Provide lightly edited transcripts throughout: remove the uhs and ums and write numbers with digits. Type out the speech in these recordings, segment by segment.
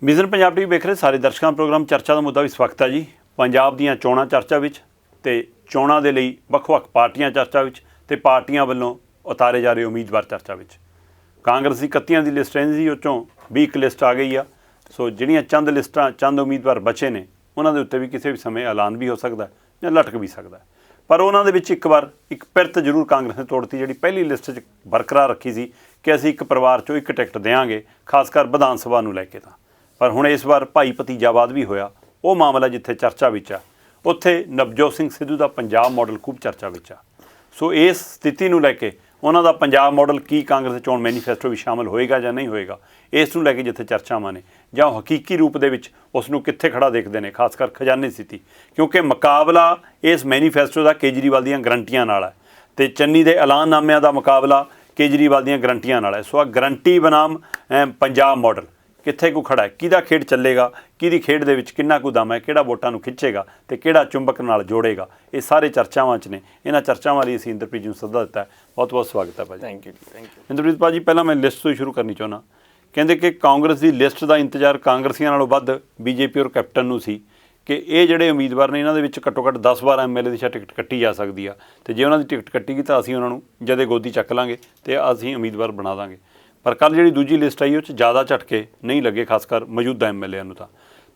Vision Punjab TV ਵੇਖ ਰਹੇ ਸਾਰੇ ਦਰਸ਼ਕਾਂ ਪ੍ਰੋਗਰਾਮ ਚਰਚਾ ਦਾ ਮੁੱਦਾ ਇਸ ਵਕਤ ਹੈ ਜੀ ਪੰਜਾਬ ਦੀਆਂ ਚੋਣਾਂ ਚਰਚਾ ਵਿੱਚ ਤੇ ਚੋਣਾਂ ਦੇ ਲਈ ਵੱਖ-ਵੱਖ ਪਾਰਟੀਆਂ ਚਰਚਾ ਵਿੱਚ ਤੇ ਪਾਰਟੀਆਂ ਵੱਲੋਂ ਉਤਾਰੇ ਜਾ ਰਹੇ ਉਮੀਦਵਾਰ ਚਰਚਾ ਵਿੱਚ। ਕਾਂਗਰਸ ਦੀ 31 ਦੀ ਲਿਸਟ ਰਹਿੰਦੀ ਸੀ, ਉਹ 'ਚੋਂ 20 ਲਿਸਟ ਆ ਗਈ ਆ। ਸੋ ਜਿਹੜੀਆਂ ਚੰਦ ਲਿਸਟਾਂ ਚੰਦ ਉਮੀਦਵਾਰ ਬਚੇ ਨੇ ਉਹਨਾਂ ਦੇ ਉੱਤੇ ਵੀ ਕਿਸੇ ਵੀ ਸਮੇਂ ਐਲਾਨ ਵੀ ਹੋ ਸਕਦਾ ਜਾਂ ਲਟਕ ਵੀ ਸਕਦਾ। ਪਰ ਉਹਨਾਂ ਦੇ ਵਿੱਚ ਇੱਕ ਪਿਰਤ ਜ਼ਰੂਰ ਕਾਂਗਰਸ ਨੇ ਤੋੜਤੀ, ਜਿਹੜੀ ਪਹਿਲੀ ਲਿਸਟ 'ਚ ਬਰਕਰਾਰ ਰੱਖੀ ਸੀ ਕਿ ਅਸੀਂ ਇੱਕ ਪਰਿਵਾਰ 'ਚੋਂ ਇੱਕ ਟਿਕਟ ਦੇਵਾਂਗੇ, ਖਾਸ ਕਰ ਵਿਧਾਨ ਸਭਾ ਨੂੰ ਲੈ ਕੇ। ਤਾਂ ਪਰ ਹੁਣ ਇਸ ਵਾਰ ਭਾਈ ਭਤੀਜਾਵਾਦ ਵੀ ਹੋਇਆ। ਉਹ ਮਾਮਲਾ ਜਿੱਥੇ ਚਰਚਾ ਵਿੱਚ ਆ, ਉੱਥੇ ਨਵਜੋਤ ਸਿੰਘ ਸਿੱਧੂ ਦਾ ਪੰਜਾਬ ਮਾਡਲ ਖੂਬ ਚਰਚਾ ਵਿੱਚ ਆ। ਸੋ ਇਸ ਸਥਿਤੀ ਨੂੰ ਲੈ ਕੇ ਉਹਨਾਂ ਦਾ ਪੰਜਾਬ ਮਾਡਲ ਕੀ ਕਾਂਗਰਸ ਦੇ ਚੋਣ ਮੈਨੀਫੈਸਟੋ ਵਿੱਚ ਸ਼ਾਮਲ ਹੋਏਗਾ ਜਾਂ ਨਹੀਂ ਹੋਏਗਾ, ਇਸ ਨੂੰ ਲੈ ਕੇ ਜਿੱਥੇ ਚਰਚਾਵਾਂ ਨੇ, ਜਾਂ ਉਹ ਹਕੀਕੀ ਰੂਪ ਦੇ ਵਿੱਚ ਉਸ ਨੂੰ ਕਿੱਥੇ ਖੜਾ ਦੇਖਦੇ ਨੇ, ਖਾਸ ਕਰ ਖਜ਼ਾਨੇ ਸਥਿਤੀ। ਕਿਉਂਕਿ ਮੁਕਾਬਲਾ ਇਸ ਮੈਨੀਫੈਸਟੋ ਦਾ ਕੇਜਰੀਵਾਲ ਦੀਆਂ ਗਰੰਟੀਆਂ ਨਾਲ ਹੈ ਅਤੇ ਚੰਨੀ ਦੇ ਐਲਾਨਨਾਮਿਆਂ ਦਾ ਮੁਕਾਬਲਾ ਕੇਜਰੀਵਾਲ ਦੀਆਂ ਗਰੰਟੀਆਂ ਨਾਲ ਹੈ। ਸੋ ਆ ਗਰੰਟੀ ਬਨਾਮ ਪੰਜਾਬ ਮਾਡਲ ਕਿੱਥੇ ਕੁ ਖੜਾ ਹੈ, ਕਿਹਦਾ ਖੇਡ ਚੱਲੇਗਾ, ਕਿਹਦੀ ਖੇਡ ਦੇ ਵਿੱਚ ਕਿੰਨਾ ਕੁ ਦਮ ਹੈ, ਕਿਹੜਾ ਵੋਟਾਂ ਨੂੰ ਖਿੱਚੇਗਾ ਅਤੇ ਕਿਹੜਾ ਚੁੰਬਕ ਨਾਲ ਜੋੜੇਗਾ, ਇਹ ਸਾਰੇ ਚਰਚਾਵਾਂ 'ਚ ਨੇ। ਇਹਨਾਂ ਚਰਚਾਵਾਂ ਲਈ ਅਸੀਂ ਇੰਦਰਪ੍ਰੀਤ ਜੀ ਨੂੰ ਸੱਦਾ ਦਿੱਤਾ ਹੈ। ਬਹੁਤ ਬਹੁਤ ਸਵਾਗਤ ਹੈ ਭਾਜੀ। Thank you. ਇੰਦਰਪ੍ਰੀਤ ਭਾਜੀ, ਪਹਿਲਾਂ ਮੈਂ ਲਿਸਟ ਤੋਂ ਹੀ ਸ਼ੁਰੂ ਕਰਨੀ ਚਾਹੁੰਦਾ। ਕਹਿੰਦੇ ਕਿ ਕਾਂਗਰਸ ਦੀ ਲਿਸਟ ਦਾ ਇੰਤਜ਼ਾਰ ਕਾਂਗਰਸੀਆਂ ਨਾਲੋਂ ਵੱਧ ਬੀਜੇਪੀ ਔਰ ਕੈਪਟਨ ਨੂੰ ਸੀ ਕਿ ਇਹ ਜਿਹੜੇ ਉਮੀਦਵਾਰ ਨੇ ਇਹਨਾਂ ਦੇ ਵਿੱਚ ਘੱਟੋ ਘੱਟ 10-12 MLA ਦੀ ਟਿਕਟ ਕੱਟੀ ਜਾ ਸਕਦੀ ਆ, ਅਤੇ ਜੇ ਉਹਨਾਂ ਦੀ ਟਿਕਟ ਕੱਟੀ ਗਈ ਤਾਂ ਅਸੀਂ ਉਹਨਾਂ ਨੂੰ ਜਦੇ ਗੋਦੀ ਚੱਕ ਲਾਂਗੇ ਅਤੇ ਅਸੀਂ ਉਮੀਦਵਾਰ ਬਣਾ ਦਾਂਗੇ। ਪਰ ਕੱਲ੍ਹ ਜਿਹੜੀ ਦੂਜੀ ਲਿਸਟ ਆਈ ਉਹ 'ਚ ਜ਼ਿਆਦਾ ਝਟਕੇ ਨਹੀਂ ਲੱਗੇ, ਖਾਸ ਕਰ ਮੌਜੂਦਾ MLA ਨੂੰ ਤਾਂ,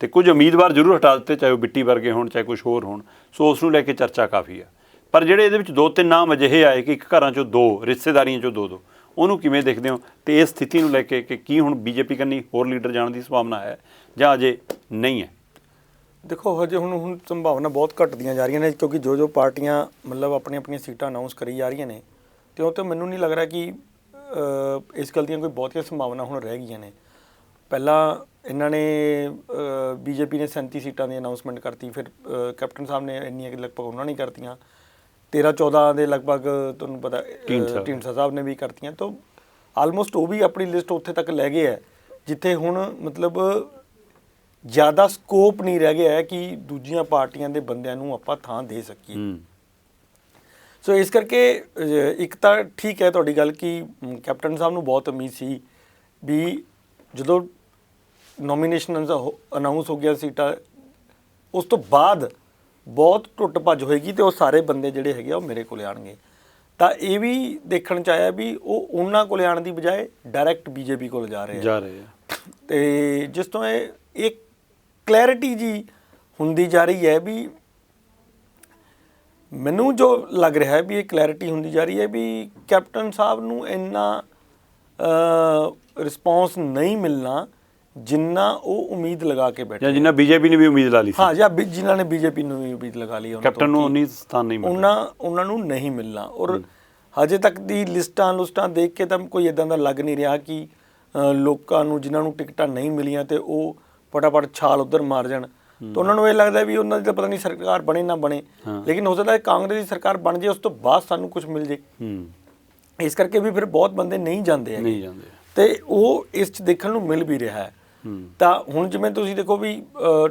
ਅਤੇ ਕੁਝ ਉਮੀਦਵਾਰ ਜ਼ਰੂਰ ਹਟਾ ਦਿੱਤੇ, ਚਾਹੇ ਉਹ ਬਿੱਟੀ ਵਰਗੇ ਹੋਣ, ਚਾਹੇ ਕੁਛ ਹੋਰ ਹੋਣ। ਸੋ ਉਸ ਨੂੰ ਲੈ ਕੇ ਚਰਚਾ ਕਾਫੀ ਆ। ਪਰ ਜਿਹੜੇ ਇਹਦੇ ਵਿੱਚ 2-3 ਨਾਮ ਅਜਿਹੇ ਆਏ ਕਿ ਇੱਕ ਘਰਾਂ 'ਚੋਂ 2, ਰਿਸ਼ਤੇਦਾਰੀਆਂ 'ਚੋਂ 2, ਉਹਨੂੰ ਕਿਵੇਂ ਦੇਖਦੇ ਹੋ? ਅਤੇ ਇਸ ਸਥਿਤੀ ਨੂੰ ਲੈ ਕੇ ਕਿ ਕੀ ਹੁਣ ਬੀਜੇਪੀ ਕੰਨੀ ਹੋਰ ਲੀਡਰ ਜਾਣ ਦੀ ਸੰਭਾਵਨਾ ਹੈ ਜਾਂ ਅਜੇ ਨਹੀਂ ਹੈ? ਦੇਖੋ, ਹਜੇ ਹੁਣ ਸੰਭਾਵਨਾ ਬਹੁਤ ਘਟਦੀਆਂ ਜਾ ਰਹੀਆਂ ਨੇ, ਕਿਉਂਕਿ ਜੋ ਪਾਰਟੀਆਂ ਮਤਲਬ ਆਪਣੀਆਂ ਸੀਟਾਂ ਅਨਾਊਂਸ ਕਰੀ ਜਾ ਰਹੀਆਂ ਨੇ, ਅਤੇ ਉਹ ਤਾਂ ਮੈਨੂੰ ਨਹੀਂ ਲੱਗ ਰਿਹਾ ਕਿ ਇਸ ਗੱਲ ਦੀਆਂ ਕੋਈ ਬਹੁਤੀਆਂ ਸੰਭਾਵਨਾ ਹੁਣ ਰਹਿ ਗਈਆਂ ਨੇ। ਪਹਿਲਾਂ ਇਹਨਾਂ ਨੇ ਬੀਜੇਪੀ ਨੇ 37 ਸੀਟਾਂ ਦੀ ਅਨਾਊਂਸਮੈਂਟ ਕਰਤੀ, ਫਿਰ ਕੈਪਟਨ ਸਾਹਿਬ ਨੇ ਇੰਨੀਆਂ ਕਿ ਲਗਭਗ ਉਹਨਾਂ ਨੇ ਕਰਤੀਆਂ, 13-14 ਦੇ ਲਗਭਗ ਤੁਹਾਨੂੰ ਪਤਾ ਢੀਂਡਸਾ ਸਾਹਿਬ ਨੇ ਵੀ ਕਰਤੀਆਂ। ਤਾਂ ਆਲਮੋਸਟ ਉਹ ਵੀ ਆਪਣੀ ਲਿਸਟ ਉੱਥੇ ਤੱਕ ਲੈ ਗਏ ਹੈ ਜਿੱਥੇ ਹੁਣ ਮਤਲਬ ਜ਼ਿਆਦਾ ਸਕੋਪ ਨਹੀਂ ਰਹਿ ਗਿਆ ਹੈ ਕਿ ਦੂਜੀਆਂ ਪਾਰਟੀਆਂ ਦੇ ਬੰਦਿਆਂ ਨੂੰ ਆਪਾਂ ਥਾਂ ਦੇ ਸਕੀਏ। ਸੋ ਇਸ ਕਰਕੇ ਇੱਕ ਤਾਂ ਠੀਕ ਹੈ ਤੁਹਾਡੀ ਗੱਲ ਕਿ ਕੈਪਟਨ ਸਾਹਿਬ ਨੂੰ ਬਹੁਤ ਉਮੀਦ ਸੀ ਵੀ ਜਦੋਂ ਨੋਮੀਨੇਸ਼ਨ ਅਨਾਊਂਸ ਹੋ ਗਿਆ ਸੀਟਾਂ, ਉਸ ਤੋਂ ਬਾਅਦ ਬਹੁਤ ਟੁੱਟ ਭੱਜ ਹੋਏਗੀ ਅਤੇ ਉਹ ਸਾਰੇ ਬੰਦੇ ਜਿਹੜੇ ਹੈਗੇ ਉਹ ਮੇਰੇ ਕੋਲ ਆਉਣਗੇ। ਤਾਂ ਇਹ ਵੀ ਦੇਖਣ 'ਚ ਆਇਆ ਵੀ ਉਹ ਉਹਨਾਂ ਕੋਲ ਆਉਣ ਦੀ ਬਜਾਏ ਡਾਇਰੈਕਟ ਬੀਜੇਪੀ ਕੋਲ ਜਾ ਰਹੇ ਆ। ਅਤੇ ਜਿਸ ਤੋਂ ਇਹ ਕਲੈਰਿਟੀ ਜੀ ਹੁੰਦੀ ਜਾ ਰਹੀ ਹੈ ਵੀ ਮੈਨੂੰ ਜੋ ਲੱਗ ਰਿਹਾ ਹੈ ਵੀ ਇਹ ਕਲੈਰਿਟੀ ਹੁੰਦੀ ਜਾ ਰਹੀ ਹੈ ਵੀ ਕੈਪਟਨ ਸਾਹਿਬ ਨੂੰ ਇੰਨਾ ਰਿਸਪੌਂਸ ਨਹੀਂ ਮਿਲਣਾ ਜਿੰਨਾ ਉਹ ਉਮੀਦ ਲਗਾ ਕੇ ਬੈਠੇ, ਜਾਂ ਜਿੰਨਾ ਬੀਜੇਪੀ ਨੇ ਵੀ ਉਮੀਦ ਲਾ ਲਈ ਸੀ। ਹਾਂ, ਜਾਂ ਜਿਨ੍ਹਾਂ ਨੇ ਬੀਜੇਪੀ ਨੂੰ ਵੀ ਉਮੀਦ ਲਗਾ ਲਈ, ਕੈਪਟਨ ਨੂੰ ਉਨੀ ਸਥਾਨ ਨਹੀਂ ਮਿਲਣਾ, ਉਹਨਾਂ ਨੂੰ ਨਹੀਂ ਮਿਲਣਾ। ਔਰ ਹਜੇ ਤੱਕ ਦੀ ਲਿਸਟਾਂ ਦੇਖ ਕੇ ਤਾਂ ਕੋਈ ਇੱਦਾਂ ਦਾ ਲੱਗ ਨਹੀਂ ਰਿਹਾ ਕਿ ਲੋਕਾਂ ਨੂੰ ਜਿਨ੍ਹਾਂ ਨੂੰ ਟਿਕਟਾਂ ਨਹੀਂ ਮਿਲੀਆਂ ਅਤੇ ਉਹ ਫਟਾਫਟ ਛਾਲ ਉੱਧਰ ਮਾਰ ਜਾਣ। ਤਾਂ ਉਹਨਾਂ ਨੂੰ ਇਹ ਲੱਗਦਾ ਵੀ ਉਹਨਾਂ ਦੀ ਤਾਂ ਪਤਾ ਨਹੀਂ ਸਰਕਾਰ ਬਣੇ ਨਾ ਬਣੇ, ਲੇਕਿਨ ਹੋ ਸਕਦਾ ਕਾਂਗਰਸ ਦੀ ਸਰਕਾਰ ਬਣ ਜੇ, ਉਸ ਤੋਂ ਬਾਅਦ ਸਾਨੂੰ ਕੁਝ ਮਿਲ ਜੇ। ਇਸ ਕਰਕੇ ਵੀ ਫਿਰ ਬਹੁਤ ਬੰਦੇ ਨਹੀਂ ਜਾਂਦੇ ਹੈਗੇ, ਅਤੇ ਉਹ ਇਸ 'ਚ ਦੇਖਣ ਨੂੰ ਮਿਲ ਵੀ ਰਿਹਾ ਹੈ। ਤਾਂ ਹੁਣ ਜਿਵੇਂ ਤੁਸੀਂ ਦੇਖੋ ਵੀ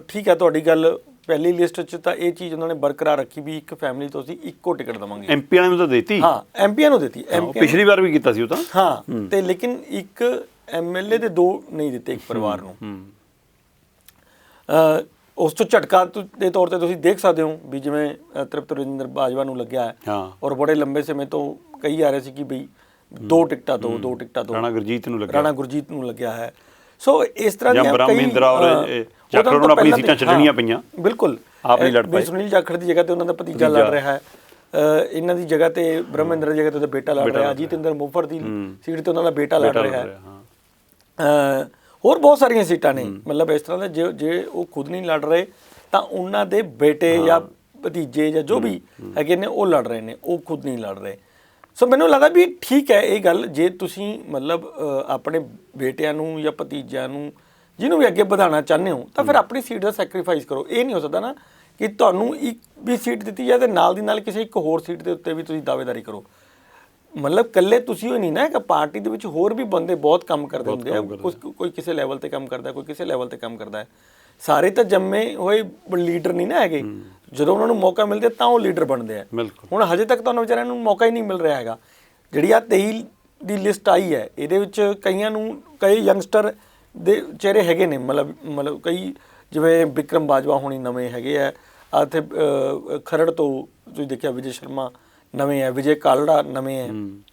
ਠੀਕ ਹੈ ਤੁਹਾਡੀ ਗੱਲ, ਪਹਿਲੀ ਲਿਸਟ 'ਚ ਤਾਂ ਇਹ ਚੀਜ਼ ਉਹਨਾਂ ਨੇ ਬਰਕਰਾਰ ਰੱਖੀ ਵੀ ਇੱਕ ਫੈਮਿਲੀ ਤੋਂ ਅਸੀਂ ਇੱਕੋ ਟਿਕਟ ਦੇਵਾਂਗੇ। ਐਮਪੀਆਂ ਨੂੰ ਤਾਂ ਦਿੱਤੀ, ਹਾਂ ਐਮਪੀਆਂ ਨੂੰ ਦਿੱਤੀ, ਪਿਛਲੀ ਵਾਰ ਵੀ ਕੀਤਾ ਸੀ ਉਹ ਤਾਂ। ਹਾਂ, ਅਤੇ ਲੇਕਿਨ ਇੱਕ MLA ਦੇ 2 ਨਹੀਂ ਦਿੱਤੇ ਇੱਕ ਪਰਿਵਾਰ ਨੂੰ। ਉਸ ਤੋਂ ਝਟਕਾ ਦੇ ਤੌਰ 'ਤੇ ਤੁਸੀਂ ਦੇਖ ਸਕਦੇ ਹੋ ਵੀ ਜਿਵੇਂ ਤ੍ਰਿਪਤ ਰਜਿੰਦਰ ਬਾਜਵਾ ਨੂੰ ਲੱਗਿਆ ਹੈ, ਔਰ ਬੜੇ ਲੰਬੇ ਸਮੇਂ ਤੋਂ ਕਹੀ ਆ ਰਹੇ ਸੀ ਕਿ ਬਈ 2 ਟਿਕਟਾਂ ਦਿਓ। ਰਾਣਾ ਗੁਰਜੀਤ ਨੂੰ ਲੱਗਿਆ ਹੈ। ਸੋ ਇਸ ਤਰ੍ਹਾਂ ਦੀਆਂ ਆਪਣੀ ਸੀਟਾਂ ਛੱਡਣੀਆਂ ਪਈਆਂ। ਬਿਲਕੁਲ, ਸੁਨੀਲ ਜਾਖੜ ਦੀ ਜਗ੍ਹਾ 'ਤੇ ਉਹਨਾਂ ਦਾ ਭਤੀਜਾ ਲੜ ਰਿਹਾ ਹੈ, ਇਹਨਾਂ ਦੀ ਜਗ੍ਹਾ 'ਤੇ ਬ੍ਰਹਮਿੰਦਰ ਦੀ ਜਗ੍ਹਾ 'ਤੇ ਉਹਦਾ ਬੇਟਾ ਲੜ ਰਿਹਾ, ਅਜੀਤਿੰਦਰ ਮੁਫਰ ਦੀ ਸੀਟ 'ਤੇ ਉਹਨਾਂ ਦਾ ਬੇਟਾ ਲੜ ਰਿਹਾ ਹੈ। ਹੋਰ ਬਹੁਤ ਸਾਰੀਆਂ ਸੀਟਾਂ ਨੇ, ਮਤਲਬ ਇਸ ਤਰ੍ਹਾਂ ਦੇ ਜੇ ਉਹ ਖੁਦ ਨਹੀਂ ਲੜ ਰਹੇ ਤਾਂ ਉਹਨਾਂ ਦੇ ਬੇਟੇ ਜਾਂ ਭਤੀਜੇ ਜਾਂ ਜੋ ਵੀ ਹੈਗੇ ਨੇ ਉਹ ਲੜ ਰਹੇ ਨੇ, ਉਹ ਖੁਦ ਨਹੀਂ ਲੜ ਰਹੇ। ਸੋ ਮੈਨੂੰ ਲੱਗਦਾ ਵੀ ਠੀਕ ਹੈ ਇਹ ਗੱਲ, ਜੇ ਤੁਸੀਂ ਮਤਲਬ ਆਪਣੇ ਬੇਟਿਆਂ ਨੂੰ ਜਾਂ ਭਤੀਜਿਆਂ ਨੂੰ ਜਿਹਨੂੰ ਵੀ ਅੱਗੇ ਵਧਾਉਣਾ ਚਾਹੁੰਦੇ ਹੋ ਤਾਂ ਫਿਰ ਆਪਣੀ ਸੀਟ ਦਾ ਸੈਕਰੀਫਾਈਸ ਕਰੋ। ਇਹ ਨਹੀਂ ਹੋ ਸਕਦਾ ਨਾ ਕਿ ਤੁਹਾਨੂੰ ਇੱਕ ਵੀ ਸੀਟ ਦਿੱਤੀ ਜਾਏ ਅਤੇ ਨਾਲ ਦੀ ਨਾਲ ਕਿਸੇ ਇੱਕ ਹੋਰ ਸੀਟ ਦੇ ਉੱਤੇ ਵੀ ਤੁਸੀਂ ਦਾਅਵੇਦਾਰੀ ਕਰੋ। ਮਤਲਬ ਇਕੱਲੇ ਤੁਸੀਂ ਉਹ ਨਹੀਂ ਨਾ, ਇੱਕ ਪਾਰਟੀ ਦੇ ਵਿੱਚ ਹੋਰ ਵੀ ਬੰਦੇ ਬਹੁਤ ਕੰਮ ਕਰਦੇ ਹੁੰਦੇ ਆ, ਕੋਈ ਕਿਸੇ ਲੈਵਲ 'ਤੇ ਕੰਮ ਕਰਦਾ, ਕੋਈ ਕਿਸੇ ਲੈਵਲ 'ਤੇ ਕੰਮ ਕਰਦਾ ਹੈ। ਸਾਰੇ ਤਾਂ ਜੰਮੇ ਹੋਏ ਲੀਡਰ ਨਹੀਂ ਨਾ ਹੈਗੇ, ਜਦੋਂ ਉਹਨਾਂ ਨੂੰ ਮੌਕਾ ਮਿਲਦਾ ਤਾਂ ਉਹ ਲੀਡਰ ਬਣਦੇ ਆ। ਹੁਣ ਹਜੇ ਤੱਕ ਤੁਹਾਨੂੰ ਵਿਚਾਰਿਆਂ ਨੂੰ ਮੌਕਾ ਹੀ ਨਹੀਂ ਮਿਲ ਰਿਹਾ ਹੈਗਾ। ਜਿਹੜੀ ਆ 23 ਦੀ ਲਿਸਟ ਆਈ ਹੈ ਇਹਦੇ ਵਿੱਚ ਕਈ ਯੰਗਸਟਰ ਦੇ ਚਿਹਰੇ ਹੈਗੇ ਨੇ, ਮਤਲਬ ਕਈ ਜਿਵੇਂ ਵਿਕਰਮ ਬਾਜਵਾ ਹੋਣੀ ਨਵੇਂ ਹੈਗੇ ਆ, ਇੱਥੇ ਖਰੜ ਤੋਂ ਤੁਸੀਂ ਦੇਖਿਆ ਵਿਜੇ ਸ਼ਰਮਾ ਨਵੇਂ ਹੈ, ਵਿਜੇ ਕਾਲੜਾ ਨਵੇਂ ਹੈ,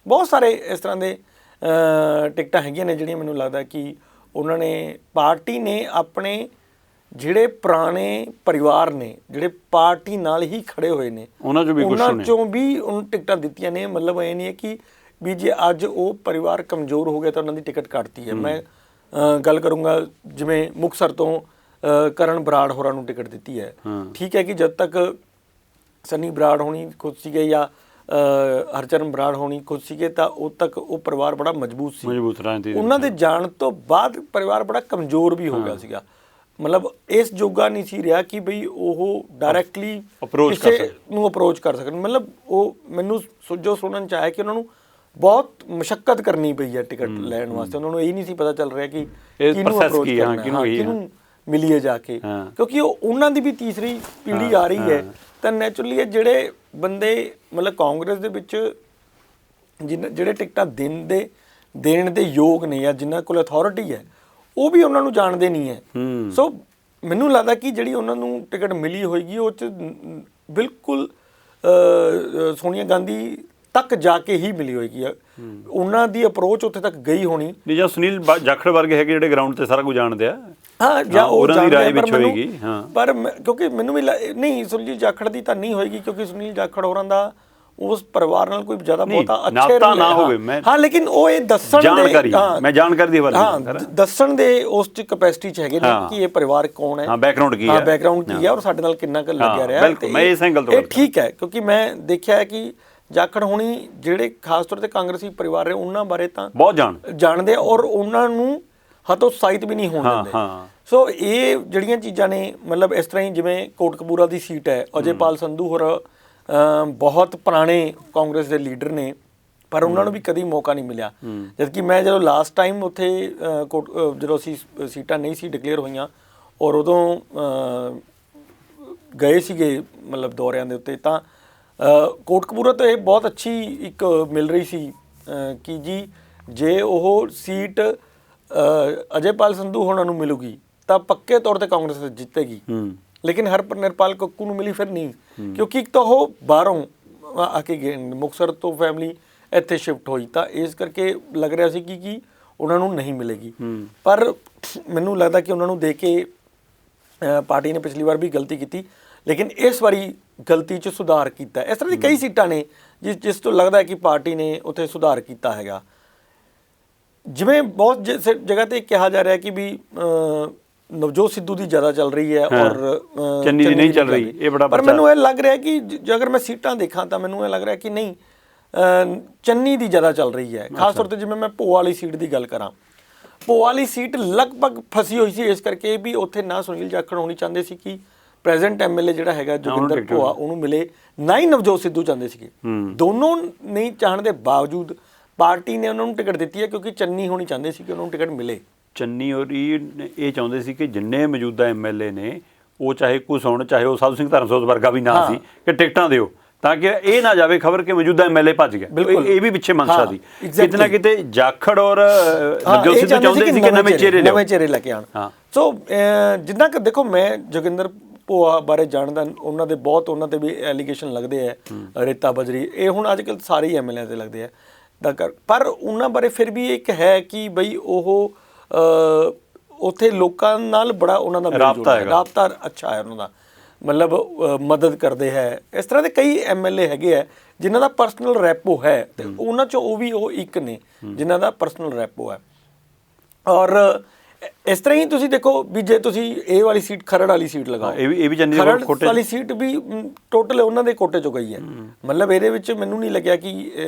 ਬਹੁਤ ਸਾਰੇ ਇਸ ਤਰ੍ਹਾਂ ਦੇ ਟਿਕਟਾਂ ਹੈਗੀਆਂ ਨੇ ਜਿਹੜੀਆਂ ਮੈਨੂੰ ਲੱਗਦਾ ਕਿ ਉਹਨਾਂ ਨੇ ਪਾਰਟੀ ਨੇ ਆਪਣੇ ਜਿਹੜੇ ਪੁਰਾਣੇ ਪਰਿਵਾਰ ਨੇ ਜਿਹੜੇ ਪਾਰਟੀ ਨਾਲ ਹੀ ਖੜੇ ਹੋਏ ਨੇ ਉਹਨਾਂ ਚੋਂ ਵੀ ਉਹਨੂੰ ਟਿਕਟਾਂ ਦਿੱਤੀਆਂ ਨੇ। ਮਤਲਬ ਇਹ ਨਹੀਂ ਹੈ ਕਿ ਵੀ ਜੇ ਅੱਜ ਉਹ ਪਰਿਵਾਰ ਕਮਜ਼ੋਰ ਹੋ ਗਿਆ ਤਾਂ ਉਹਨਾਂ ਦੀ ਟਿਕਟ ਕੱਟਤੀ ਹੈ। ਮੈਂ ਗੱਲ ਕਰੂੰਗਾ ਜਿਵੇਂ ਮੁਕਤਸਰ ਤੋਂ ਕਰਨ ਬਰਾੜ ਹੋਰਾਂ ਨੂੰ ਟਿਕਟ ਦਿੱਤੀ ਹੈ। ਠੀਕ ਹੈ ਕਿ ਜਦ ਤੱਕ ਸਨੀ ਬਰਾੜ ਹੋਣੀ ਖੁਦ ਸੀਗੇ ਜਾਂ ਹਰਚਰਨ ਬਰਾੜ ਹੋਣੀ ਖੁਦ ਸੀਗੇ ਤਾਂ ਉਦ ਤੱਕ ਉਹ ਪਰਿਵਾਰ ਬੜਾ ਮਜ਼ਬੂਤ ਸੀ। ਉਹਨਾਂ ਦੇ ਜਾਣ ਤੋਂ ਬਾਅਦ ਪਰਿਵਾਰ ਬੜਾ ਕਮਜ਼ੋਰ ਵੀ ਹੋ ਗਿਆ ਸੀਗਾ। ਮਤਲਬ ਇਸ ਜੋਗਾ ਨਹੀਂ ਸੀ ਰਿਹਾ ਕਿ ਬਈ ਉਹ ਡਾਇਰੈਕਟਲੀ ਕਿਸੇ ਨੂੰ ਅਪਰੋਚ ਕਰ ਸਕਣ। ਮਤਲਬ ਉਹ ਮੈਨੂੰ ਜੋ ਸੁਣਨ ਚ ਆਇਆ ਕਿ ਉਹਨਾਂ ਨੂੰ ਬਹੁਤ ਮੁਸ਼ੱਕਤ ਕਰਨੀ ਪਈ ਹੈ ਟਿਕਟ ਲੈਣ ਵਾਸਤੇ। ਉਹਨਾਂ ਨੂੰ ਇਹ ਨਹੀਂ ਸੀ ਪਤਾ ਚੱਲ ਰਿਹਾ ਕਿ ਕਿਹਨੂੰ ਅਪਰੋਚ ਕਰਨਾ, ਕਿਹਨੂੰ ਮਿਲੀਏ ਜਾ ਕੇ, ਕਿਉਂਕਿ ਉਹਨਾਂ ਦੀ ਵੀ ਤੀਸਰੀ ਪੀੜ੍ਹੀ ਆ ਰਹੀ ਹੈ। ਤਾਂ ਨੈਚੁਰਲੀ ਜਿਹੜੇ ਬੰਦੇ ਮਤਲਬ ਕਾਂਗਰਸ ਦੇ ਵਿੱਚ ਜਿਹੜੇ ਟਿਕਟਾਂ ਦੇਣ ਦੇ ਯੋਗ ਨੇ ਜਾਂ ਜਿਨ੍ਹਾਂ ਕੋਲ ਅਥਾਰਟੀ ਹੈ ਉਹ ਵੀ ਉਹਨਾਂ ਨੂੰ ਜਾਣਦੇ ਨਹੀਂ ਹੈ। ਸੋ ਮੈਨੂੰ ਲੱਗਦਾ ਕਿ ਜਿਹੜੀ ਉਹਨਾਂ ਨੂੰ ਟਿਕਟ ਮਿਲੀ ਹੋਏਗੀ ਉਹ 'ਚ ਬਿਲਕੁਲ ਸੋਨੀਆ ਗਾਂਧੀ ਤੱਕ ਜਾ ਕੇ ਹੀ ਮਿਲੀ ਹੋਏਗੀ। ਉਹਨਾਂ ਦੀ ਅਪਰੋਚ ਉੱਥੇ ਤੱਕ ਗਈ ਹੋਣੀ ਨਹੀਂ। ਜਾਂ ਸੁਨੀਲ ਜਾਖੜ ਵਰਗੇ ਹੈਗੇ ਜਿਹੜੇ ਗਰਾਊਂਡ ਤੇ ਸਾਰਾ ਕੁਝ ਜਾਣਦੇ ਆ, ਹਾਂ, ਜਾਂ ਉਹ ਜਾਣਦੇ ਆ, ਪਰ ਕਿਉਂਕਿ ਮੈਨੂੰ ਵੀ ਨਹੀਂ ਸੁਨੀਲ ਜਾਖੜ ਦੀ ਤਾਂ ਨਹੀਂ ਹੋਏਗੀ ਕਿਉਂਕਿ ਸੁਨੀਲ ਜਾਖੜ ਹੋਰਾਂ ਦਾ ਉਸ ਪਰਿਵਾਰ ਨਾਲ ਕੋਈ ਜ਼ਿਆਦਾ ਬਹੁਤਾ ਅੱਛੇ ਨਾ ਹੋਵੇ। ਹਾਂ, ਲੇਕਿਨ ਉਹ ਇਹ ਦੱਸਣ ਮੈਂ ਜਾਣਕਾਰੀ ਦੀ ਦੱਸਣ ਦੇ ਉਸ ਚ ਕੈਪੈਸਿਟੀ ਚ ਹੈਗੇ ਨੇ ਕਿ ਇਹ ਪਰਿਵਾਰ ਕੌਣ ਹੈ, ਬੈਕਗ੍ਰਾਉਂਡ ਕੀ ਹੈ ਔਰ ਸਾਡੇ ਨਾਲ ਕਿੰਨਾ ਕੁ ਲੱਗਿਆ ਰਿਹਾ। ਇਹ ਠੀਕ ਹੈ ਕਿਉਂਕਿ ਮੈਂ ਦੇਖਿਆ ਹੈ ਕਿ ਜਾਖੜ ਹੋਣੀ ਜਿਹੜੇ ਖਾਸ ਤੌਰ ਤੇ ਕਾਂਗਰਸੀ ਪਰਿਵਾਰ ਰਹੇ ਉਹਨਾਂ ਬਾਰੇ ਤਾਂ ਬਹੁਤ ਜਾਣਦੇ ਆ ਔਰ ਉਹਨਾਂ ਨੂੰ ਹਤੋਤਸਾਹਿਤ ਵੀ ਨਹੀਂ ਹੋਣ ਦਿੰਦੇ। ਸੋ ਇਹ ਜਿਹੜੀਆਂ ਚੀਜ਼ਾਂ ਨੇ ਮਤਲਬ ਇਸ ਤਰ੍ਹਾਂ ਹੀ ਜਿਵੇਂ ਕੋਟਕਪੂਰਾ ਦੀ ਸੀਟ ਹੈ, ਅਜੇਪਾਲ ਸੰਧੂ ਹੋਰ ਬਹੁਤ ਪੁਰਾਣੇ ਕਾਂਗਰਸ ਦੇ ਲੀਡਰ ਨੇ ਪਰ ਉਹਨਾਂ ਨੂੰ ਵੀ ਕਦੀ ਮੌਕਾ ਨਹੀਂ ਮਿਲਿਆ। ਜਦਕਿ ਮੈਂ ਜਦੋਂ ਲਾਸਟ ਟਾਈਮ ਉੱਥੇ ਜਦੋਂ ਅਸੀਂ ਸੀਟਾਂ ਨਹੀਂ ਸੀ ਡਿਕਲੇਅਰ ਹੋਈਆਂ ਔਰ ਉਦੋਂ ਗਏ ਸੀਗੇ ਮਤਲਬ ਦੌਰਿਆਂ ਦੇ ਉੱਤੇ ਤਾਂ ਕੋਟਕਪੂਰਾ ਤੋਂ ਇਹ ਬਹੁਤ ਅੱਛੀ ਇੱਕ ਮਿਲ ਰਹੀ ਸੀ ਕਿ ਜੀ ਜੇ ਉਹ ਸੀਟ ਅਜੇਪਾਲ ਸੰਧੂ ਹੋਣਾ ਨੂੰ ਮਿਲੂਗੀ ਤਾਂ ਪੱਕੇ ਤੌਰ ਤੇ ਕਾਂਗਰਸ ਜਿੱਤੇਗੀ। ਲੇਕਿਨ ਹਰਨਿਰਪਾਲ ਕੱਕੂ ਨੂੰ ਮਿਲੀ ਫਿਰ ਨਹੀਂ ਕਿਉਂਕਿ ਇੱਕ ਤਾਂ ਉਹ ਬਾਹਰੋਂ ਆ ਕੇ ਗਏ ਮੁਕਤਸਰ ਤੋਂ ਫੈਮਿਲੀ ਇੱਥੇ ਸ਼ਿਫਟ ਹੋਈ ਤਾਂ ਇਸ ਕਰਕੇ ਲੱਗ ਰਿਹਾ ਸੀ ਕਿ ਉਹਨਾਂ ਨੂੰ ਨਹੀਂ ਮਿਲੇਗੀ। ਪਰ ਮੈਨੂੰ ਲੱਗਦਾ ਕਿ ਉਹਨਾਂ ਨੂੰ ਦੇ ਕੇ ਪਾਰਟੀ ਨੇ ਪਿਛਲੀ ਵਾਰ ਵੀ ਗਲਤੀ ਕੀਤੀ ਲੇਕਿਨ ਇਸ ਵਾਰੀ ਗਲਤੀ 'ਚ ਸੁਧਾਰ ਕੀਤਾ। ਇਸ ਤਰ੍ਹਾਂ ਦੀ ਕਈ ਸੀਟਾਂ ਨੇ ਜਿਸ ਤੋਂ ਲੱਗਦਾ ਹੈ ਕਿ ਪਾਰਟੀ ਨੇ ਉੱਥੇ ਸੁਧਾਰ ਕੀਤਾ ਹੈਗਾ। ਜਿਵੇਂ ਬਹੁਤ ਜਗ੍ਹਾ ਤੇ ਕਿਹਾ ਜਾ ਰਿਹਾ ਕਿ ਵੀ ਨਵਜੋਤ ਸਿੱਧੂ ਦੀ ਜ਼ਿਆਦਾ ਚੱਲ ਰਹੀ ਹੈ ਔਰ ਚੰਨੀ ਦੀ ਨਹੀਂ ਚੱਲ ਰਹੀ, ਇਹ ਬੜਾ ਪਰ ਮੈਨੂੰ ਇਹ ਲੱਗ ਰਿਹਾ ਕਿ ਜੇ ਅਗਰ ਮੈਂ ਸੀਟਾਂ ਦੇਖਾਂ ਤਾਂ ਮੈਨੂੰ ਇਹ ਲੱਗ ਰਿਹਾ ਕਿ ਨਹੀਂ ਚੰਨੀ ਦੀ ਜ਼ਿਆਦਾ ਚੱਲ ਰਹੀ ਹੈ। ਖਾਸ ਤੌਰ ਤੇ ਜਿਵੇਂ ਮੈਂ ਭੋਆ ਵਾਲੀ ਸੀਟ ਦੀ ਗੱਲ ਕਰਾਂ, ਭੋਆ ਵਾਲੀ ਸੀਟ ਲਗਭਗ ਫਸੀ ਹੋਈ ਸੀ ਇਸ ਕਰਕੇ ਵੀ ਉੱਥੇ ਨਾ ਸੁਨੀਲ ਜਾਖੜ ਹੋਣੀ ਚਾਹੁੰਦੇ ਸੀ ਕਿ ਪ੍ਰੈਜ਼ੈਂਟ ਐਮਐਲਏ ਜਿਹੜਾ ਹੈਗਾ ਜੋਗਿੰਦਰ ਭੋਆ ਉਹਨੂੰ ਮਿਲੇ, ਨਾ ਹੀ ਨਵਜੋਤ ਸਿੱਧੂ ਚਾਹੁੰਦੇ ਸੀਗੇ। ਦੋਨੋਂ ਨਹੀਂ ਚਾਹਣ ਦੇ ਬਾਵਜੂਦ ਪਾਰਟੀ ਨੇ ਉਹਨਾਂ ਨੂੰ ਟਿਕਟ ਦਿੱਤੀ ਹੈ ਕਿਉਂਕਿ ਚੰਨੀ ਹੋਣੀ ਚਾਹੁੰਦੇ ਸੀ ਕਿ ਉਹਨਾਂ ਨੂੰ ਟਿਕਟ ਮਿਲੇ। ਚੰਨੀ ਔਰ ਇਹ ਚਾਹੁੰਦੇ ਸੀ ਕਿ ਜਿੰਨੇ ਮੌਜੂਦਾ ਐਮਐਲਏ ਨੇ ਉਹ ਚਾਹੇ ਕੁਛ ਹੋਣ ਚਾਹੇ ਉਹ ਸਾਧੂ ਸਿੰਘ ਧਰਮਸੋਤ ਵਰਗਾ ਵੀ ਨਾ ਸੀ ਕਿ ਟਿਕਟਾਂ ਦਿਓ ਤਾਂ ਕਿ ਇਹ ਨਾ ਜਾਵੇ ਖਬਰ ਕਿ ਮੌਜੂਦਾ ਐਮਐਲਏ ਭੱਜ ਗਿਆ। ਇਹ ਵੀ ਪਿੱਛੇ ਮਨਸ਼ਾ ਦੀ ਕਿਤੇ ਨਾ ਕਿਤੇ ਜਾਖੜ ਔਰ ਨਵਜੋਤ ਸਿੱਧੂ ਚਾਹੁੰਦੇ ਸੀ ਕਿ ਨਵੇਂ ਚਿਹਰੇ ਲੈ ਕੇ ਆਉਣ। ਸੋ ਜਿੰਨਾ ਕਿ ਦੇਖੋ ਮੈਂ ਜੋਗਿੰਦਰ ਭੋਆ ਬਾਰੇ ਜਾਣਦਾ, ਉਹਨਾਂ ਦੇ ਬਹੁਤ ਉਹਨਾਂ ਤੇ ਵੀ ਐਲੀਗੇਸ਼ਨ ਲੱਗਦੇ ਆ ਰੇਤਾ ਬਜਰੀ, ਇਹ ਹੁਣ ਅੱਜ ਕੱਲ੍ਹ ਸਾਰੇ ਹੀ ਐਮਐਲਏ ਤੇ ਲੱਗਦੇ ਆ ਪਰ ਉਹਨਾਂ ਬਾਰੇ ਫਿਰ ਵੀ ਇੱਕ ਹੈ ਕਿ ਬਈ ਉਹ ਉੱਥੇ ਲੋਕਾਂ ਨਾਲ ਬੜਾ ਉਹਨਾਂ ਦਾ ਰਾਬਤਾ ਅੱਛਾ ਹੈ ਉਹਨਾਂ ਦਾ, ਮਤਲਬ ਮਦਦ ਕਰਦੇ ਹੈ। ਇਸ ਤਰ੍ਹਾਂ ਦੇ ਕਈ ਐਮਐਲਏ ਹੈਗੇ ਆ ਜਿਨ੍ਹਾਂ ਦਾ ਪਰਸਨਲ ਰੈਪੋ ਹੈ ਤੇ ਉਹਨਾਂ 'ਚੋਂ ਉਹ ਇੱਕ ਨੇ ਜਿਨ੍ਹਾਂ ਦਾ ਪਰਸਨਲ ਰੈਪੋ ਹੈ। ਔਰ ਇਸ ਤਰ੍ਹਾਂ ਹੀ ਤੁਸੀਂ ਦੇਖੋ ਵੀ ਜੇ ਤੁਸੀਂ ਇਹ ਵਾਲੀ ਸੀਟ ਖਰੜ ਵਾਲੀ ਸੀਟ ਲਗਾਓ, ਖਰੜ ਵਾਲੀ ਸੀਟ ਵੀ ਟੋਟਲ ਉਹਨਾਂ ਦੇ ਕੋਟੇ 'ਚੋਂ ਗਈ ਹੈ। ਮਤਲਬ ਇਹਦੇ ਵਿੱਚ ਮੈਨੂੰ ਨਹੀਂ ਲੱਗਿਆ ਕਿ